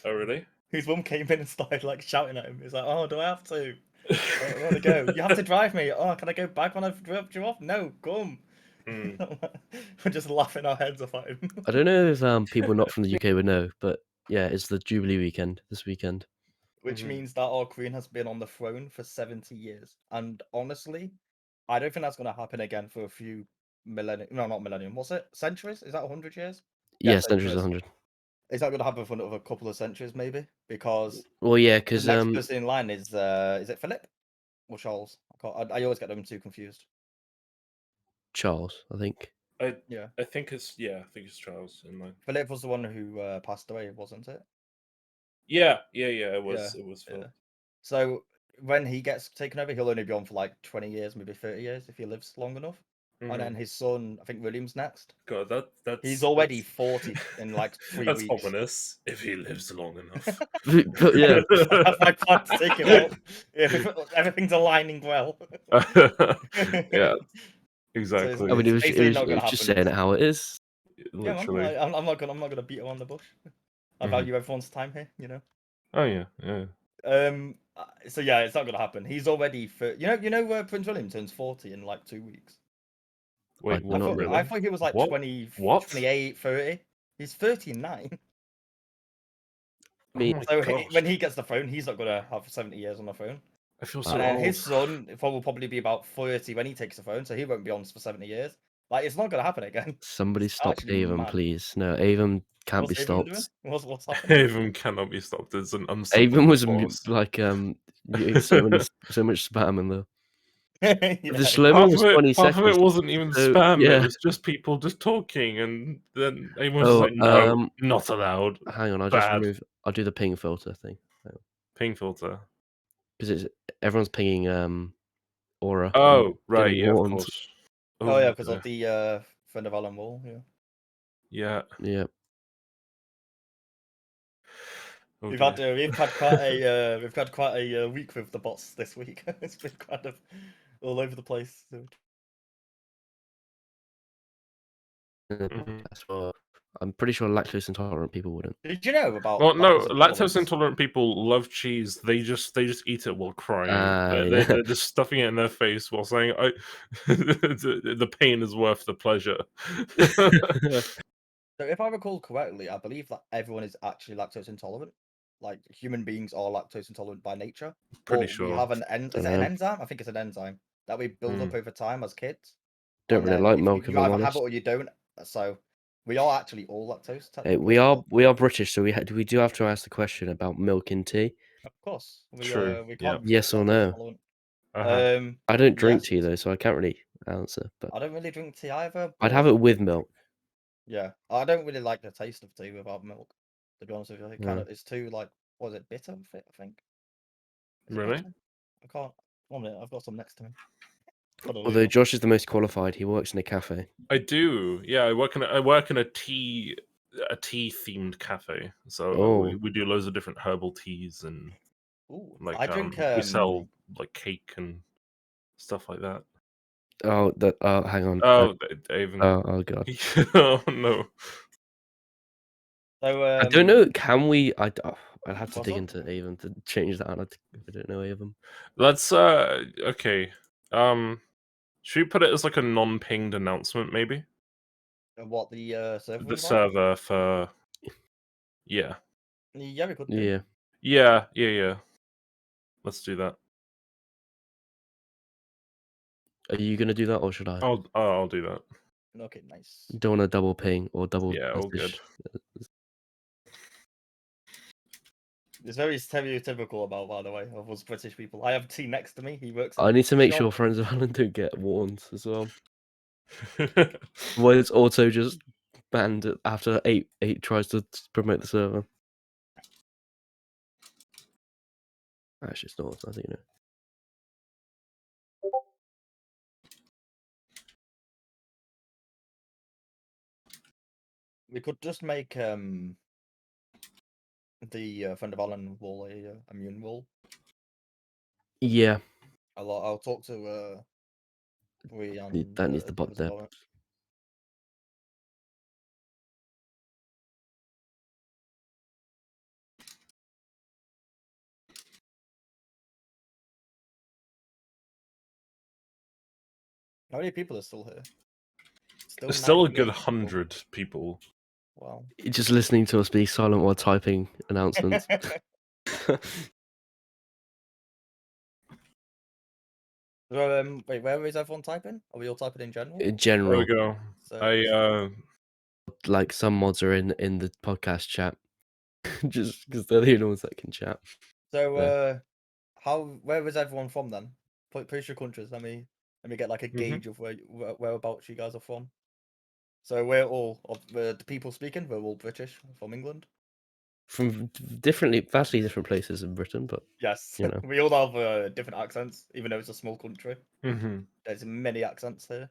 Speaker 3: Oh, really?
Speaker 5: His mum came in and started like shouting at him. He's like, "Oh, do I have to? I want to go. You have to drive me. Oh, can I go back when I've dropped you off? No, come." We're just laughing our heads off at him.
Speaker 4: I don't know if people not from the UK would know, but yeah, it's the Jubilee weekend this weekend.
Speaker 5: Which means that our Queen has been on the throne for 70 years. And honestly, I don't think that's going to happen again for a few millennium. No, not millennium. What's it? Centuries? Is that 100 years?
Speaker 4: Yeah, centuries 100.
Speaker 5: Is that going to happen for another couple of centuries, maybe? Because
Speaker 4: Well, yeah,
Speaker 5: the
Speaker 4: because
Speaker 5: next person in line is it Philip or Charles? I always get them too confused.
Speaker 4: Charles, I think.
Speaker 3: I
Speaker 5: Yeah,
Speaker 3: think it's Charles in line.
Speaker 5: Philip was the one who passed away, wasn't it?
Speaker 3: Yeah. It was Phil.
Speaker 5: Yeah. So when he gets taken over, he'll only be on for like 20 years, maybe 30 years if he lives long enough. And then his son, I think William's next.
Speaker 3: God, that's
Speaker 5: He's already 40 in like 3
Speaker 3: that's
Speaker 5: weeks.
Speaker 3: ominous. If he lives long enough.
Speaker 4: But yeah,
Speaker 5: I have my plan to take him out. Everything's aligning well.
Speaker 3: Yeah,
Speaker 5: So
Speaker 3: exactly.
Speaker 4: I mean, it was
Speaker 5: basically not gonna
Speaker 4: just
Speaker 5: happen.
Speaker 4: saying it how it is.
Speaker 5: Yeah, man,
Speaker 3: Literally.
Speaker 5: I'm not gonna beat around the bush. I value everyone's time here, you know.
Speaker 3: Oh yeah.
Speaker 5: So yeah, it's not gonna happen. He's already Prince William turns 40 in like 2 weeks.
Speaker 3: Wait,
Speaker 4: Not
Speaker 3: what? Really?
Speaker 5: I thought he was like
Speaker 3: What?
Speaker 5: 20,
Speaker 3: What?
Speaker 5: 28, 30. He's 39.
Speaker 3: Oh my
Speaker 5: So
Speaker 3: gosh.
Speaker 5: when he gets the throne, he's not gonna have 70 years on the throne.
Speaker 3: I feel so
Speaker 5: And then
Speaker 3: old.
Speaker 5: his son will probably be about 30 when he takes the throne, so he won't be on for 70 years. Like it's not gonna happen again.
Speaker 4: Somebody
Speaker 5: It's
Speaker 4: stop
Speaker 5: actually
Speaker 4: Avon,
Speaker 5: mad.
Speaker 4: please. No, Avon can't
Speaker 5: What's
Speaker 4: be
Speaker 5: Avon doing?
Speaker 4: stopped.
Speaker 5: What's happening?
Speaker 3: Avon cannot be stopped. It's an unstoppable
Speaker 4: Avon was
Speaker 3: force.
Speaker 4: like you so much spam in there.
Speaker 5: Yeah.
Speaker 4: The slow-mo was 20
Speaker 3: half of it
Speaker 4: seconds.
Speaker 3: wasn't even
Speaker 4: So,
Speaker 3: spam.
Speaker 4: yeah.
Speaker 3: It was just people just talking, and then Avon was like, "No, not allowed."
Speaker 4: Hang on, I'll
Speaker 3: Bad.
Speaker 4: I'll do the ping filter thing.
Speaker 3: Ping filter.
Speaker 4: Because everyone's pinging aura.
Speaker 3: Oh, right,
Speaker 4: getting
Speaker 3: yeah, of
Speaker 4: warned.
Speaker 3: course.
Speaker 5: Oh yeah, because
Speaker 3: dear.
Speaker 5: of the friend of Alan Wall. Yeah.
Speaker 3: Yeah.
Speaker 4: Yeah.
Speaker 3: Oh,
Speaker 5: We've
Speaker 3: dear.
Speaker 5: had quite a week with the bots this week. It's been kind of all over the place. So.
Speaker 3: Mhm.
Speaker 4: That's what I'm pretty sure lactose intolerant people wouldn't.
Speaker 5: Did you know about
Speaker 3: Well, no,
Speaker 5: lactose
Speaker 3: lactose
Speaker 5: intolerance?
Speaker 3: intolerant people love cheese. They just eat it while crying.
Speaker 4: Yeah.
Speaker 3: They're just stuffing it in their face while saying, the pain is worth the pleasure."
Speaker 5: So if I recall correctly, I believe that everyone is actually lactose intolerant. Like human beings are lactose intolerant by nature.
Speaker 3: Pretty
Speaker 5: But we
Speaker 3: sure.
Speaker 5: have is it an
Speaker 4: Dunno.
Speaker 5: enzyme? I think it's an enzyme that we build up over time as kids.
Speaker 4: Don't
Speaker 5: And
Speaker 4: really
Speaker 5: then
Speaker 4: like
Speaker 5: if
Speaker 4: milk, if
Speaker 5: you
Speaker 4: I'm
Speaker 5: either have
Speaker 4: honest.
Speaker 5: it or you don't. So we are actually all lactose
Speaker 4: Hey,
Speaker 5: technically.
Speaker 4: we are British, so we do have to ask the question about milk in tea.
Speaker 5: Of course.
Speaker 3: True,
Speaker 5: We
Speaker 3: yeah.
Speaker 5: can't be
Speaker 4: Yes or
Speaker 5: lactose
Speaker 4: no?
Speaker 5: intolerant.
Speaker 3: Uh-huh.
Speaker 4: I don't drink
Speaker 5: Yes.
Speaker 4: tea though, so I can't really answer. But
Speaker 5: I don't really drink tea either.
Speaker 4: I'd
Speaker 5: But
Speaker 4: have it with milk.
Speaker 5: yeah, I don't really like the taste of tea without milk. To be honest with you, it kind
Speaker 4: Yeah.
Speaker 5: of it's too like was it bitter? I think. Is it
Speaker 3: Really?
Speaker 5: bitter? I can't. 1 minute, I've got some next to me. Hold on,
Speaker 4: Although Josh is the most qualified, he works in a cafe.
Speaker 3: I do. Yeah, I work in a tea themed cafe. So
Speaker 4: Oh,
Speaker 3: we do loads of different herbal teas and
Speaker 5: Ooh,
Speaker 3: like
Speaker 5: I drink.
Speaker 3: we sell like cake and stuff like that.
Speaker 4: hang on.
Speaker 3: Oh, Dave.
Speaker 4: Oh god.
Speaker 3: Oh no.
Speaker 5: So
Speaker 4: I don't know. Can we? I'd have to
Speaker 5: What's
Speaker 4: dig
Speaker 5: up?
Speaker 4: into Avon to change that. I don't know Avon.
Speaker 3: Let's okay. Should we put it as like a non-pinged announcement maybe?
Speaker 5: What the server
Speaker 3: The
Speaker 5: was like?
Speaker 3: server for yeah.
Speaker 5: Yeah, we could do.
Speaker 4: Yeah.
Speaker 3: Yeah. Let's do that.
Speaker 4: Are you gonna do that or should I?
Speaker 3: I'll do that.
Speaker 5: Okay, nice.
Speaker 4: Don't want a double ping or double
Speaker 3: Yeah, all good.
Speaker 4: message.
Speaker 5: It's very stereotypical about, by the way, of us British people. I have tea next to me. He works. At
Speaker 4: I need to make
Speaker 5: shop.
Speaker 4: sure friends of Alan don't get warned as well. Well, it's auto just banned after eight tries to promote the server. Actually, it's not. I think you know.
Speaker 5: We could just make the friend of Alan wall a immune wall.
Speaker 4: Yeah,
Speaker 5: I'll talk to Bree and
Speaker 4: that needs the
Speaker 5: the
Speaker 4: bot
Speaker 5: others
Speaker 4: there.
Speaker 5: about it. How many people are still here?
Speaker 3: There's still a
Speaker 5: 98
Speaker 3: good
Speaker 5: people.
Speaker 3: 100 people.
Speaker 5: Wow.
Speaker 4: Just listening to us be silent while typing announcements.
Speaker 5: So, wait, where is everyone typing? Are we all typing in general?
Speaker 4: In
Speaker 3: There
Speaker 4: general,
Speaker 3: we go.
Speaker 5: So,
Speaker 4: like some mods are in the podcast chat, just because they're the only ones that can chat.
Speaker 5: So, where is everyone from then? Push your countries. Let me get like a gauge of whereabouts you guys are from. So we're all the people speaking. We're all British from England.
Speaker 4: From vastly different places in Britain, but
Speaker 5: Yes,
Speaker 4: you know.
Speaker 5: we all have different accents, even though it's a small country.
Speaker 3: Mm-hmm.
Speaker 5: There's many accents here.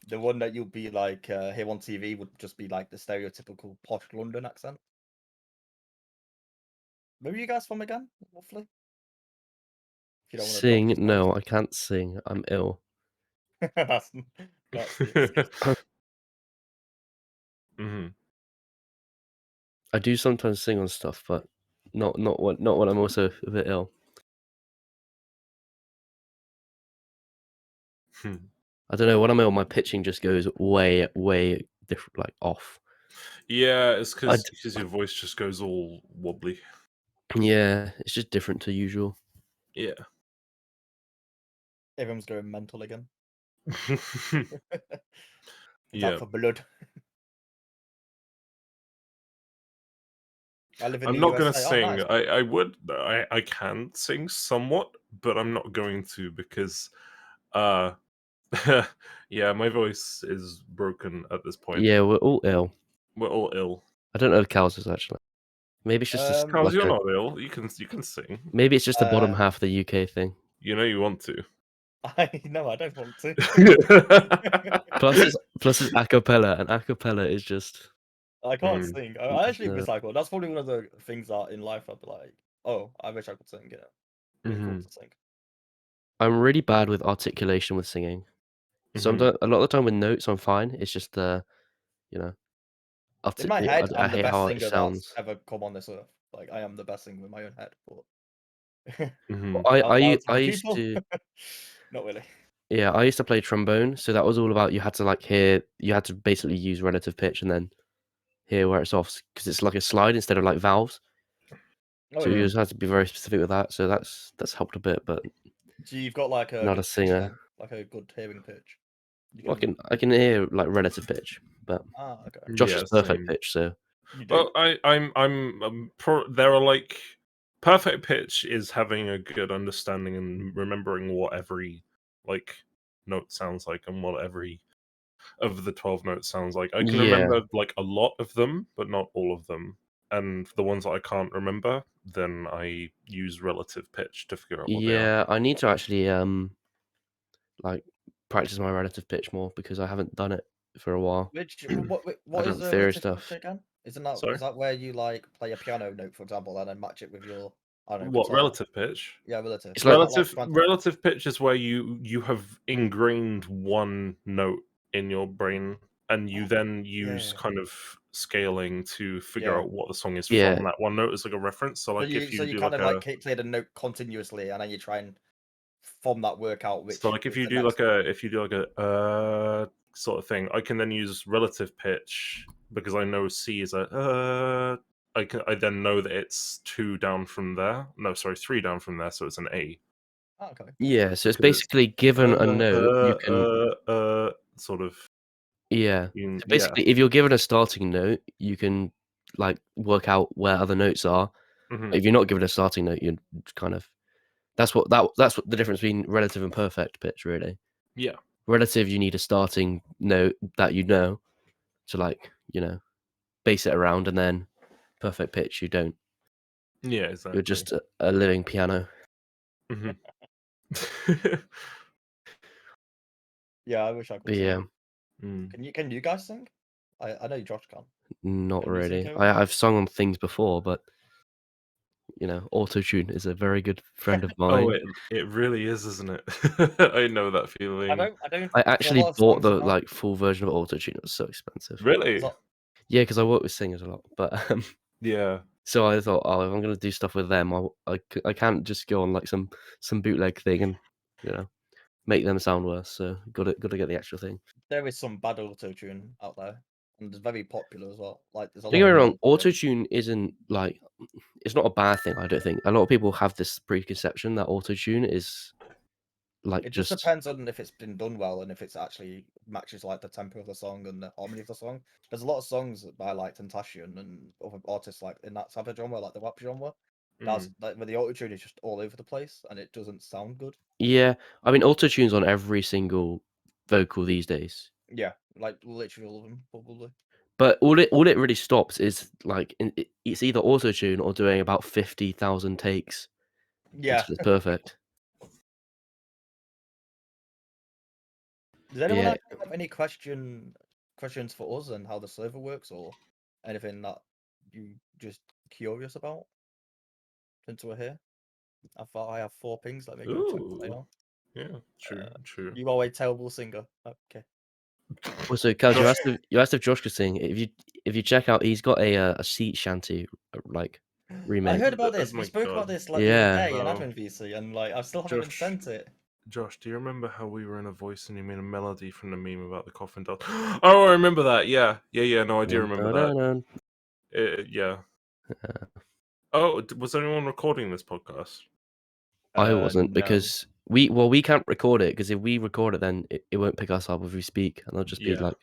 Speaker 5: The one that you'll be like here on TV would just be like the stereotypical posh London accent. Where are you guys from again, roughly? If you don't want to
Speaker 4: Sing?
Speaker 5: drop
Speaker 4: No, I can't sing. I'm ill.
Speaker 5: that's the excuse.
Speaker 3: Mm-hmm.
Speaker 4: I do sometimes sing on stuff, but not when I'm also a bit ill. I don't know. When I'm ill, my pitching just goes way different, like off.
Speaker 3: Yeah, it's
Speaker 4: I'd-
Speaker 3: because your voice just goes all wobbly.
Speaker 4: Yeah, it's just different to usual.
Speaker 3: Yeah.
Speaker 5: Everyone's going mental again.
Speaker 3: Yeah.
Speaker 5: Out for blood. I live in
Speaker 3: I'm
Speaker 5: the
Speaker 3: not gonna
Speaker 5: USA. Oh,
Speaker 3: sing.
Speaker 5: nice.
Speaker 3: I can sing somewhat, but I'm not going to because yeah, my voice is broken at this point.
Speaker 4: Yeah, we're all ill.
Speaker 3: We're all ill.
Speaker 4: I don't know if Cal's is actually. Maybe it's just
Speaker 3: Carl, you're not ill. You can sing.
Speaker 4: maybe it's just the bottom half of the UK thing.
Speaker 3: You know you want to.
Speaker 5: No, I don't want to.
Speaker 4: Plus it's a cappella, and a cappella is just
Speaker 5: I can't
Speaker 3: Mm.
Speaker 5: sing. I actually
Speaker 4: no.
Speaker 5: wish I could. That's probably one of the things that in life I'd be like, oh, I wish I could sing. Yeah, really cool
Speaker 3: Mhm.
Speaker 5: to sing.
Speaker 4: I'm really bad with articulation with singing.
Speaker 3: Mhm.
Speaker 4: A lot of the time with notes, I'm fine. It's just you know,
Speaker 5: In my head,
Speaker 4: I
Speaker 5: I'm the
Speaker 4: hate
Speaker 5: best
Speaker 4: how it
Speaker 5: singer that's
Speaker 4: sounds.
Speaker 5: ever come on this earth. Like I am the best singer in my own head, but
Speaker 3: Mhm.
Speaker 5: out loud to
Speaker 4: I
Speaker 5: the
Speaker 4: used
Speaker 5: people,
Speaker 4: to
Speaker 5: not really.
Speaker 4: yeah, I used to play trombone, so that was all about you had to you had to basically use relative pitch and then hear where it's off because it's like a slide instead of like valves.
Speaker 5: Oh
Speaker 4: So you
Speaker 5: yeah.
Speaker 4: just had to be very specific with that. So that's helped a bit, but
Speaker 5: So you've got like a
Speaker 4: not a
Speaker 5: good pitch
Speaker 4: singer.
Speaker 5: then, like a good hearing pitch. You
Speaker 4: Well,
Speaker 5: can.
Speaker 4: I can hear like relative pitch, but
Speaker 5: Okay.
Speaker 4: Josh is
Speaker 3: Yeah,
Speaker 4: perfect
Speaker 3: same.
Speaker 4: pitch, so
Speaker 5: You do.
Speaker 3: Well, there are like perfect pitch is having a good understanding and remembering what every like note sounds like and what every of the 12 notes sounds like. I can
Speaker 4: yeah.
Speaker 3: remember like a lot of them, but not all of them. And the ones that I can't remember, then I use relative pitch to figure out what they are.
Speaker 4: Yeah, I need to actually like practice my relative pitch more because I haven't done it for a while.
Speaker 5: Which
Speaker 4: I
Speaker 5: what is
Speaker 4: don't
Speaker 5: the
Speaker 4: theory
Speaker 5: relative pitch
Speaker 4: stuff.
Speaker 5: again?
Speaker 3: Sorry?
Speaker 5: Is that where you like play a piano note, for example, and then match it with your I don't know
Speaker 3: What
Speaker 5: guitar?
Speaker 3: relative pitch?
Speaker 5: Yeah, relative.
Speaker 4: It's
Speaker 5: Is
Speaker 4: like
Speaker 5: that like trying to?
Speaker 3: Relative pitch is where you have ingrained one note in your brain and you
Speaker 5: Oh,
Speaker 3: then use
Speaker 5: yeah,
Speaker 3: kind of scaling to figure
Speaker 5: yeah.
Speaker 3: out what the song is
Speaker 4: yeah,
Speaker 3: from that one note as like a reference. So like if
Speaker 5: So
Speaker 3: you
Speaker 5: you
Speaker 3: do
Speaker 5: kind
Speaker 3: like
Speaker 5: of like
Speaker 3: a
Speaker 5: play the note continuously, and then you try and from that work out
Speaker 3: so
Speaker 5: which
Speaker 3: like if
Speaker 5: is
Speaker 3: you
Speaker 5: the
Speaker 3: do
Speaker 5: next.
Speaker 3: like a sort of thing, I can then use relative pitch because I know C is a I then know that it's two down from there. No, sorry, three down from there, so it's an A.
Speaker 5: Oh, okay.
Speaker 4: yeah. So it's
Speaker 3: Because it's
Speaker 4: basically given a note, you can
Speaker 3: sort of
Speaker 4: yeah. So
Speaker 3: yeah.
Speaker 4: basically, if you're given a starting note, you can like work out where other notes are.
Speaker 3: Mhm.
Speaker 4: If you're not given a starting note, you're kind of that's what the difference between relative and perfect pitch, really.
Speaker 3: Yeah.
Speaker 4: Relative, you need a starting note that you know to like base it around, and then perfect pitch, you don't.
Speaker 3: Yeah,
Speaker 4: You're
Speaker 3: exactly.
Speaker 4: just a living piano.
Speaker 3: Mhm.
Speaker 5: Yeah, I wish I could
Speaker 4: But yeah,
Speaker 5: sing.
Speaker 3: Mm.
Speaker 5: Can you guys sing? I know Josh can.
Speaker 4: not
Speaker 5: Can you sing,
Speaker 4: really.
Speaker 5: Kevin?
Speaker 4: I've sung on things before, but autotune is a very good friend of
Speaker 3: Oh,
Speaker 4: mine.
Speaker 3: it really is, isn't it? I know that feeling.
Speaker 5: I don't
Speaker 4: I
Speaker 5: for a lot
Speaker 4: actually
Speaker 5: of
Speaker 4: bought
Speaker 5: songs
Speaker 4: the
Speaker 5: now.
Speaker 4: like full version of autotune. It was so expensive.
Speaker 5: Is
Speaker 3: Really?
Speaker 5: that
Speaker 4: Yeah, because I work with singers a lot, but
Speaker 3: Yeah.
Speaker 4: so I thought, oh, if I'm gonna do stuff with them, I can't just go on like some bootleg thing and make them sound worse. So gotta get the actual thing.
Speaker 5: there is some bad autotune out there, and it's very popular as well. Like there's a
Speaker 4: Don't
Speaker 5: lot
Speaker 4: get
Speaker 5: of
Speaker 4: me wrong,
Speaker 5: songs with it.
Speaker 4: autotune isn't like it's not a bad thing. I don't think a lot of people have this preconception that autotune is like
Speaker 5: It just
Speaker 4: just
Speaker 5: depends on if it's been done well and if it's actually matches like the tempo of the song and the harmony of the song. There's a lot of songs by like Tentacion and other artists like in that type of genre, like the rap genre. That's
Speaker 3: Mm.
Speaker 5: like where the autotune is just all over the place and it doesn't sound good.
Speaker 4: yeah. I mean, autotune's on every single vocal these days.
Speaker 5: Yeah, like literally all of them probably.
Speaker 4: But all it really stops is like it's either autotune or doing about 50,000 takes
Speaker 5: Yeah.
Speaker 4: until it's perfect.
Speaker 5: Does anyone
Speaker 4: Yeah.
Speaker 5: have any questions for us and how the server works or anything that you just curious about since we're here? I thought I have 4 pings. Let me go check what they
Speaker 3: Ooh.
Speaker 5: are.
Speaker 3: Yeah, true, true.
Speaker 5: You are a terrible singer. Okay.
Speaker 4: Also, Kaz,
Speaker 3: Josh,
Speaker 4: you asked if Josh could sing. If you check out, he's got a sea shanty like
Speaker 5: I
Speaker 4: remake.
Speaker 5: heard about
Speaker 3: oh
Speaker 5: this. We
Speaker 3: my
Speaker 5: spoke about
Speaker 3: god.
Speaker 5: this like the other
Speaker 4: Yeah.
Speaker 5: day in
Speaker 3: Oh,
Speaker 5: admin VC, and like I still haven't been
Speaker 3: Josh,
Speaker 5: sent it.
Speaker 3: Josh, do you remember how we were in a voice and you made a melody from the meme about the coffin doll? Oh, I remember that. Yeah, yeah, yeah. No, I do
Speaker 4: Dun,
Speaker 3: remember
Speaker 4: dun,
Speaker 3: that.
Speaker 4: dun,
Speaker 3: Yeah. Oh, was anyone recording this podcast?
Speaker 4: I wasn't
Speaker 5: No.
Speaker 4: because we can't record it because if we record it, then it won't pick us up if we speak, and it'll just be
Speaker 3: Yeah.
Speaker 4: like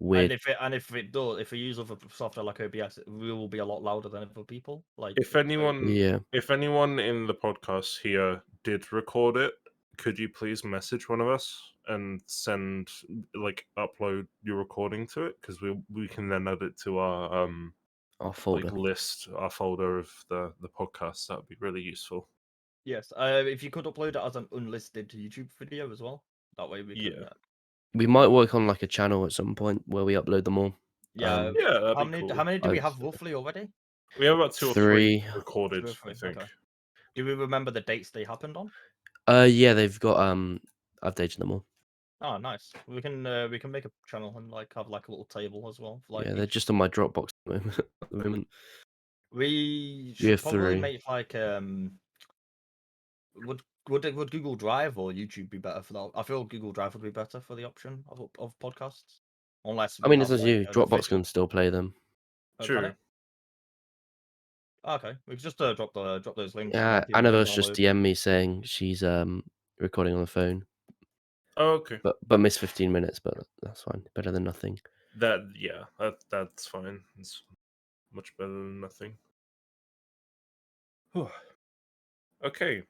Speaker 4: weird.
Speaker 5: If we use other software like OBS, we will be a lot louder than other people. Like
Speaker 3: If anyone,
Speaker 4: Yeah.
Speaker 3: if anyone in the podcast here did record it, could you please message one of us and send upload your recording to it because we can then add it to our
Speaker 4: Our folder.
Speaker 3: list, our folder of the podcast. That would be really useful.
Speaker 5: Yes. If you could upload it as an unlisted YouTube video as well, that way we can.
Speaker 3: Yeah.
Speaker 4: We might work on like a channel at some point where we upload them all.
Speaker 5: Yeah.
Speaker 3: Yeah, that'd
Speaker 5: How
Speaker 3: be
Speaker 5: many?
Speaker 3: cool.
Speaker 5: How many do we
Speaker 4: I'd-
Speaker 5: have roughly already?
Speaker 3: We have about 2 or 3
Speaker 4: 3.
Speaker 3: recorded,
Speaker 5: 2 or
Speaker 3: I
Speaker 5: 3.
Speaker 3: think.
Speaker 5: Okay. Do we remember the dates they happened on?
Speaker 4: Yeah, they've got updated them all.
Speaker 5: Oh, nice. We can make a channel and like have like a little table as well. For, like,
Speaker 4: Yeah, they're just on my Dropbox at the moment. At the moment.
Speaker 5: We
Speaker 4: We have
Speaker 5: should probably
Speaker 4: 3.
Speaker 5: make like would Google Drive or YouTube be better for that? I feel Google Drive would be better for the option of podcasts, unless
Speaker 4: I
Speaker 5: we
Speaker 4: mean,
Speaker 5: have
Speaker 4: it's as
Speaker 5: like
Speaker 4: you.
Speaker 5: an
Speaker 4: Dropbox
Speaker 5: official.
Speaker 4: can still play them.
Speaker 5: Oh,
Speaker 3: True.
Speaker 5: can it? Okay, we could just drop those links. and
Speaker 4: Yeah,
Speaker 5: then people can
Speaker 4: Annaverse just
Speaker 5: download.
Speaker 4: DM'd me saying she's recording on the phone,
Speaker 3: Oh, okay.
Speaker 4: but missed 15 minutes. But that's fine. Better than nothing.
Speaker 3: That's fine. It's much better than nothing. Okay.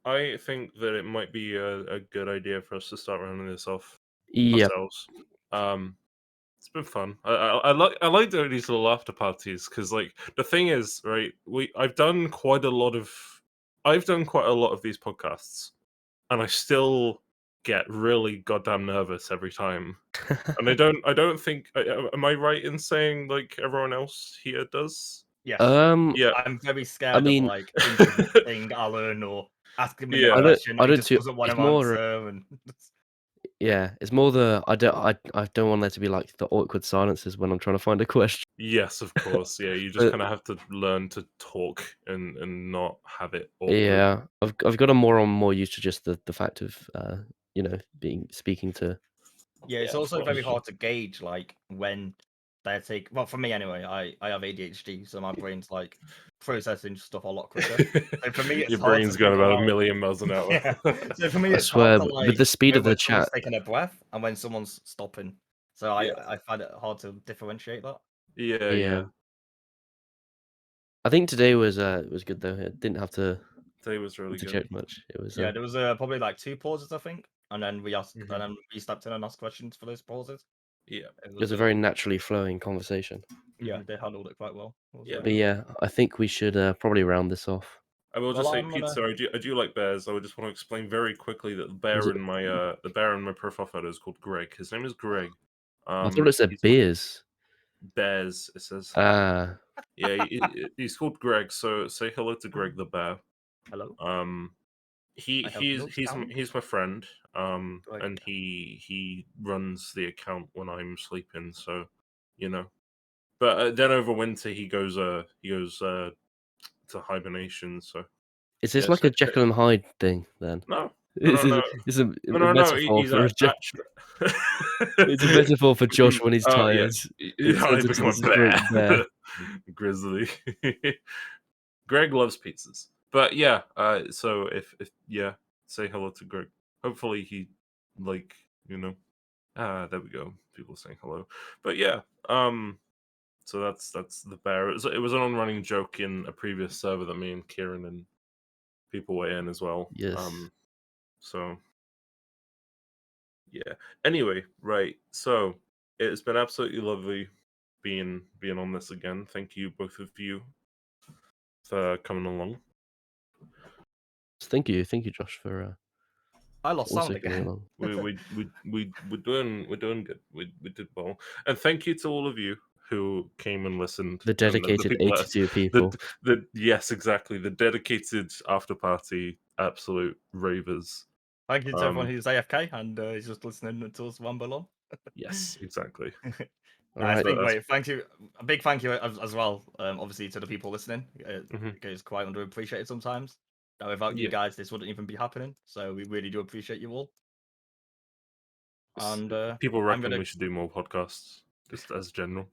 Speaker 3: I think that it might be a good idea for us to start rounding this off
Speaker 4: Yeah.
Speaker 3: ourselves. It's been fun. I like doing these little after parties because, like, the thing is, right? I've done quite a lot of these podcasts, and I still get really goddamn nervous every time. And I don't think. Am I right in saying like everyone else here does?
Speaker 5: Yes.
Speaker 3: Yeah.
Speaker 5: I'm very scared
Speaker 4: mean-
Speaker 5: of like interrupting Alan or asking him
Speaker 3: Yeah.
Speaker 5: a question
Speaker 4: I
Speaker 5: and he
Speaker 4: don't
Speaker 5: just
Speaker 4: too-
Speaker 5: doesn't want
Speaker 4: it's
Speaker 5: to
Speaker 4: more-
Speaker 5: answer. And
Speaker 4: Yeah, it's more the I don't want there to be like the awkward silences when I'm trying to find a question.
Speaker 3: Yes, of course. Yeah, you just
Speaker 4: But-
Speaker 3: kind of have to learn to talk and not have it awkward.
Speaker 4: Yeah, I've got more used to just the fact of speaking to.
Speaker 5: yeah, it's
Speaker 3: Yeah, of
Speaker 5: also
Speaker 3: course.
Speaker 5: very hard to gauge like when they're taking. Well, for me anyway, I have ADHD, so my brain's like processing stuff a lot quicker. So for me, it's
Speaker 3: Your
Speaker 5: hard
Speaker 3: brain's
Speaker 5: to
Speaker 3: going
Speaker 5: figure
Speaker 3: about
Speaker 5: out.
Speaker 3: 1,000,000 miles an hour.
Speaker 5: Yeah. So for me,
Speaker 4: I
Speaker 5: it's
Speaker 4: swear,
Speaker 5: hard to
Speaker 4: with
Speaker 5: like
Speaker 4: the speed
Speaker 5: know
Speaker 4: of the
Speaker 5: when someone's
Speaker 4: chat,
Speaker 5: taking a breath and when someone's stopping. So
Speaker 3: Yeah.
Speaker 5: I find it hard to differentiate that.
Speaker 3: Yeah.
Speaker 4: I think today was good though. It didn't have to
Speaker 3: Today was really good.
Speaker 4: check much. It was
Speaker 5: Yeah, there was probably like 2 pauses, I think, and then we asked,
Speaker 3: Mhm.
Speaker 5: and then we stepped in and asked questions for those pauses.
Speaker 3: Yeah.
Speaker 4: it was a very naturally flowing conversation.
Speaker 5: Yeah,
Speaker 3: Mhm.
Speaker 5: they handled it quite well. It was
Speaker 3: Yeah.
Speaker 5: really
Speaker 4: But
Speaker 5: good.
Speaker 4: yeah, I think we should probably round this off.
Speaker 3: I will
Speaker 5: Well,
Speaker 3: just say,
Speaker 5: I'm gonna-
Speaker 3: Pizza. I do like bears. I would just want to explain very quickly that the bear in my profile photo is called Greg. His name is Greg.
Speaker 4: I thought it said
Speaker 3: he's-
Speaker 4: beers.
Speaker 3: Bears. It says.
Speaker 4: Ah,
Speaker 3: Yeah, he's called Greg. So say hello to Greg the bear.
Speaker 5: Hello.
Speaker 3: He
Speaker 5: I have
Speaker 3: he's
Speaker 5: no
Speaker 3: he's
Speaker 5: sound.
Speaker 3: he's my friend.
Speaker 5: Greg.
Speaker 3: And he runs the account when I'm sleeping. So, you know. But then over winter he goes to hibernation. So
Speaker 4: is this
Speaker 3: Yeah,
Speaker 4: like
Speaker 3: so-
Speaker 4: a Jekyll and Hyde thing then?
Speaker 3: no.
Speaker 4: It's
Speaker 3: no.
Speaker 4: a metaphor for a It's a metaphor for Josh when he's tired. It
Speaker 3: I
Speaker 4: turns into
Speaker 3: become a
Speaker 4: this great bear.
Speaker 3: Grizzly. Greg loves pizzas, but yeah. So if say hello to Greg. Hopefully he there we go. People saying hello, but yeah. So that's the bear. It was an running joke in a previous server that me and Kieran and people were in as well.
Speaker 4: Yes.
Speaker 3: So yeah. Anyway, right. So it's been absolutely lovely being on this again. Thank you, both of you, for coming along.
Speaker 4: Thank you, Josh, for
Speaker 5: I lost
Speaker 4: also
Speaker 5: sound
Speaker 4: coming
Speaker 5: again.
Speaker 4: along.
Speaker 3: We're doing good. We did well, and thank you to all of you who came and listened.
Speaker 4: The
Speaker 3: and
Speaker 4: dedicated
Speaker 3: people that-
Speaker 4: 82 people.
Speaker 3: Yes, exactly. The dedicated after party, absolute ravers.
Speaker 5: Thank you to everyone who's AFK and is just listening to us ramble on.
Speaker 3: Yes, exactly.
Speaker 5: I
Speaker 4: Alright.
Speaker 5: think, thank you. A big thank you as well, obviously, to the people listening.
Speaker 3: Mhm.
Speaker 5: It's quite underappreciated sometimes. Now, without you
Speaker 3: Yeah.
Speaker 5: guys, this wouldn't even be happening. So we really do appreciate you all. And
Speaker 3: People
Speaker 5: I'm
Speaker 3: reckon
Speaker 5: gonna.
Speaker 3: we should do more podcasts, just as general.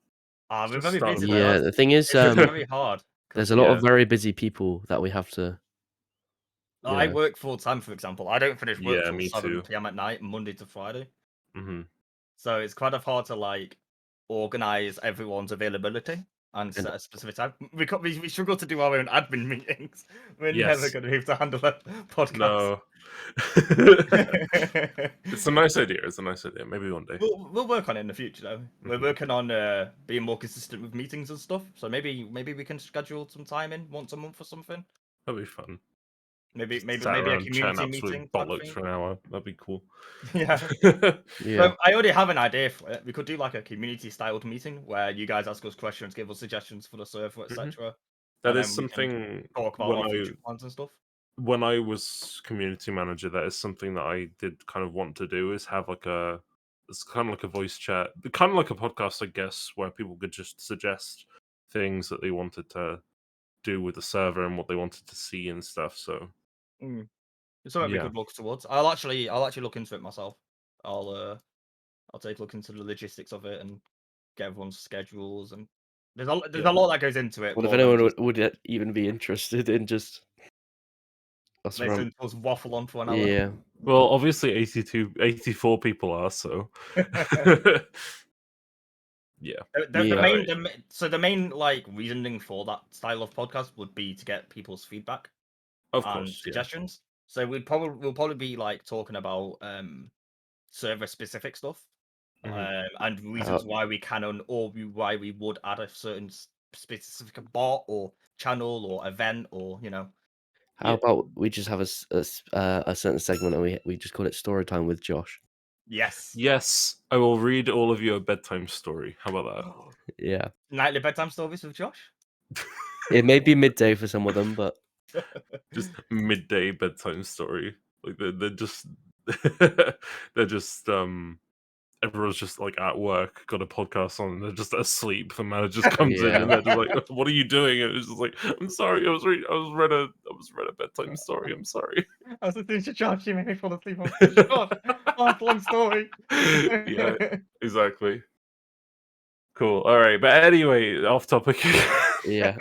Speaker 5: We're
Speaker 3: just
Speaker 5: very
Speaker 3: start
Speaker 5: busy.
Speaker 3: them.
Speaker 5: though.
Speaker 4: Yeah, the thing is,
Speaker 5: It's very hard.
Speaker 4: there's a lot of
Speaker 3: Yeah.
Speaker 4: very busy people that we have to.
Speaker 5: I
Speaker 4: know.
Speaker 5: work full time, for example. I don't finish work
Speaker 3: Yeah,
Speaker 5: till
Speaker 3: me
Speaker 5: 7
Speaker 3: too.
Speaker 5: p.m. at night, Monday to Friday.
Speaker 3: Hmm.
Speaker 5: So it's kind of hard to like organize everyone's availability and set a specific time. We struggle to do our own admin meetings. We're never
Speaker 3: Yes.
Speaker 5: going to be able to handle a podcast.
Speaker 3: No. It's a nice idea. Maybe one day.
Speaker 5: We'll work on it in the future, though. We're
Speaker 3: Mhm.
Speaker 5: working on being more consistent with meetings and stuff. So maybe we can schedule some time in once a month or something.
Speaker 3: That'd be fun.
Speaker 5: Maybe
Speaker 3: Sat
Speaker 5: a
Speaker 3: around chatting
Speaker 5: community
Speaker 3: absolute
Speaker 5: meeting type
Speaker 3: bollocks
Speaker 5: thing.
Speaker 3: for an hour. That'd be cool.
Speaker 5: Yeah.
Speaker 4: Yeah.
Speaker 5: So I already have an idea for it. We could do like a community-styled meeting where you guys ask us questions, give us suggestions for the server, etc.
Speaker 3: That
Speaker 5: And
Speaker 3: is
Speaker 5: then we can
Speaker 3: something
Speaker 5: talk about our future plans and stuff.
Speaker 3: when I was community manager, that is something that I did kind of want to do, is have like it's kind of like a voice chat, kind of like a podcast, I guess, where people could just suggest things that they wanted to do with the server and what they wanted to see and stuff. So
Speaker 5: It's something we
Speaker 3: yeah,
Speaker 5: could look towards. I'll actually look into it myself. I'll take a look into the logistics of it and get everyone's schedules, and there's a lot that goes into it.
Speaker 4: What if
Speaker 5: more than
Speaker 4: anyone
Speaker 5: just
Speaker 4: would even be interested in just us from?
Speaker 5: listen to us waffle on for an hour.
Speaker 4: Yeah.
Speaker 3: well, obviously 84 people are, so yeah.
Speaker 5: The main like reasoning for that style of podcast would be to get people's feedback
Speaker 3: Of
Speaker 5: and
Speaker 3: course, yeah.
Speaker 5: suggestions. So we'll probably be like talking about server specific stuff and reasons why we can why we would add a certain specific bot or channel or event, or
Speaker 4: How about we just have a certain segment and we just call it story time with Josh?
Speaker 3: Yes, I will read all of you a bedtime story. How about
Speaker 4: Yeah.
Speaker 5: Nightly bedtime stories with Josh.
Speaker 3: that?
Speaker 4: It may be midday for some of them, but
Speaker 3: Just midday bedtime story. Like they're just they're just everyone's just like at work, got a podcast on, and they're just asleep. The manager just comes in
Speaker 4: Yeah.
Speaker 3: and they're just like, "What are you doing?" And it's just like, "I'm sorry, I was read a bedtime story. I'm sorry."
Speaker 5: I was listening to Josh. You made me fall asleep. Oh, it's a long story.
Speaker 3: Yeah, exactly. Cool. All right, but anyway, off topic.
Speaker 4: yeah.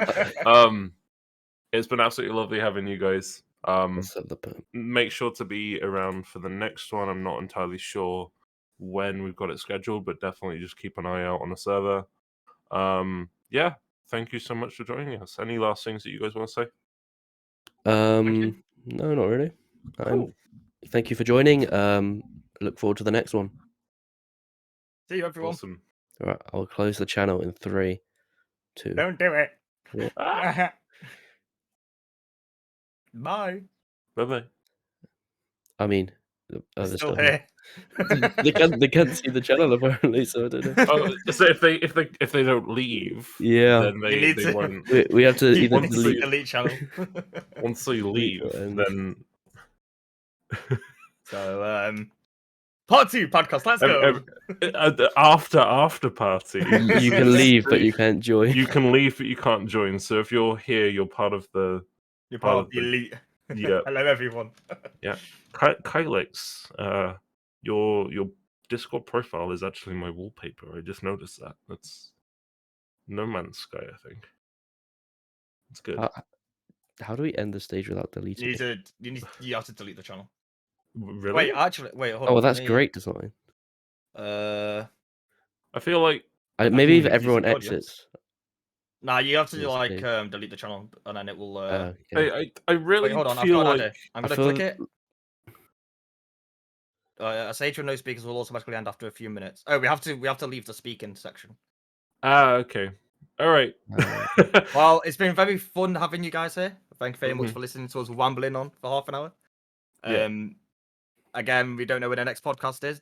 Speaker 3: It's been absolutely lovely having you guys.
Speaker 4: Let's have the perm.
Speaker 3: Make sure to be around for the next one. I'm not entirely sure when we've got it scheduled, but definitely just keep an eye out on the server. Yeah, thank you so much for joining us. Any last things that you guys want to say?
Speaker 5: you.
Speaker 4: No, not really.
Speaker 3: Cool.
Speaker 4: Thank you for joining. Look forward to the next one.
Speaker 5: See you, everyone.
Speaker 3: Awesome.
Speaker 4: All right, I'll close the channel in 3, 2.
Speaker 5: Don't do it.
Speaker 4: What?
Speaker 5: Bye.
Speaker 3: Bye-bye.
Speaker 4: I mean,
Speaker 5: They're
Speaker 4: they're
Speaker 5: still here.
Speaker 4: they can't see the channel apparently, so I don't know.
Speaker 3: Oh, so if they don't leave,
Speaker 4: Yeah.
Speaker 3: then
Speaker 5: You need
Speaker 3: they
Speaker 5: to-
Speaker 3: won't.
Speaker 4: We have to either
Speaker 3: Once
Speaker 4: delete.
Speaker 5: Delete channel.
Speaker 3: Once they leave,
Speaker 4: and-
Speaker 3: then
Speaker 5: So part 2 podcast. Let's go.
Speaker 3: after party,
Speaker 4: You can leave, but you can't join.
Speaker 3: You can leave, but you can't join. So if you're here, you're part of the.
Speaker 5: You're part of the elite.
Speaker 3: Yeah.
Speaker 5: Hello, everyone.
Speaker 3: Yeah, Kylix, your Discord profile is actually my wallpaper. I just noticed that. That's No Man's Sky, I think. It's good.
Speaker 4: How do we end the stage without deleting it?
Speaker 5: You have to delete the channel.
Speaker 3: Really?
Speaker 5: Wait, actually, hold on.
Speaker 4: Oh, that's great design.
Speaker 3: I feel like
Speaker 4: Maybe if
Speaker 5: can
Speaker 4: everyone
Speaker 5: use the
Speaker 4: exits.
Speaker 5: Nah, you have to
Speaker 4: Yes,
Speaker 5: like
Speaker 4: please.
Speaker 5: delete the channel, and then it will.
Speaker 4: Okay.
Speaker 3: I really
Speaker 5: Wait, hold on. I've
Speaker 3: feel
Speaker 5: got an
Speaker 3: like
Speaker 5: idea. I'm
Speaker 4: I
Speaker 5: gonna
Speaker 4: feel-
Speaker 5: click it. A sage with no speakers will automatically end after a few minutes. Oh, we have to leave the speaking section.
Speaker 3: okay, all right.
Speaker 5: Well, it's been very fun having you guys here. Thank you very much for listening to us rambling on for half an hour.
Speaker 3: Yeah.
Speaker 5: Again, we don't know when the next podcast is,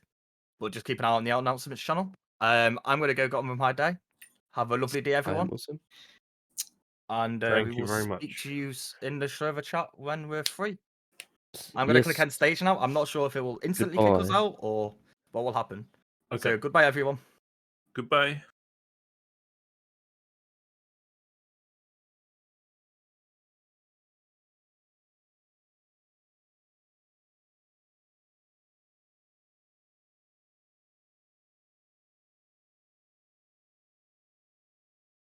Speaker 5: but just keep an eye on the announcements channel. I'm gonna go get on with my day. Have a lovely day, everyone.
Speaker 4: Awesome.
Speaker 5: And
Speaker 3: Thank
Speaker 5: we
Speaker 3: you
Speaker 5: will
Speaker 3: very
Speaker 5: speak
Speaker 3: much.
Speaker 5: to you in the server chat when we're free. I'm going to click end stage now. I'm not sure if it will instantly kick us
Speaker 4: Goodbye.
Speaker 5: out or what will happen.
Speaker 3: Okay.
Speaker 5: So goodbye, everyone.
Speaker 3: Goodbye.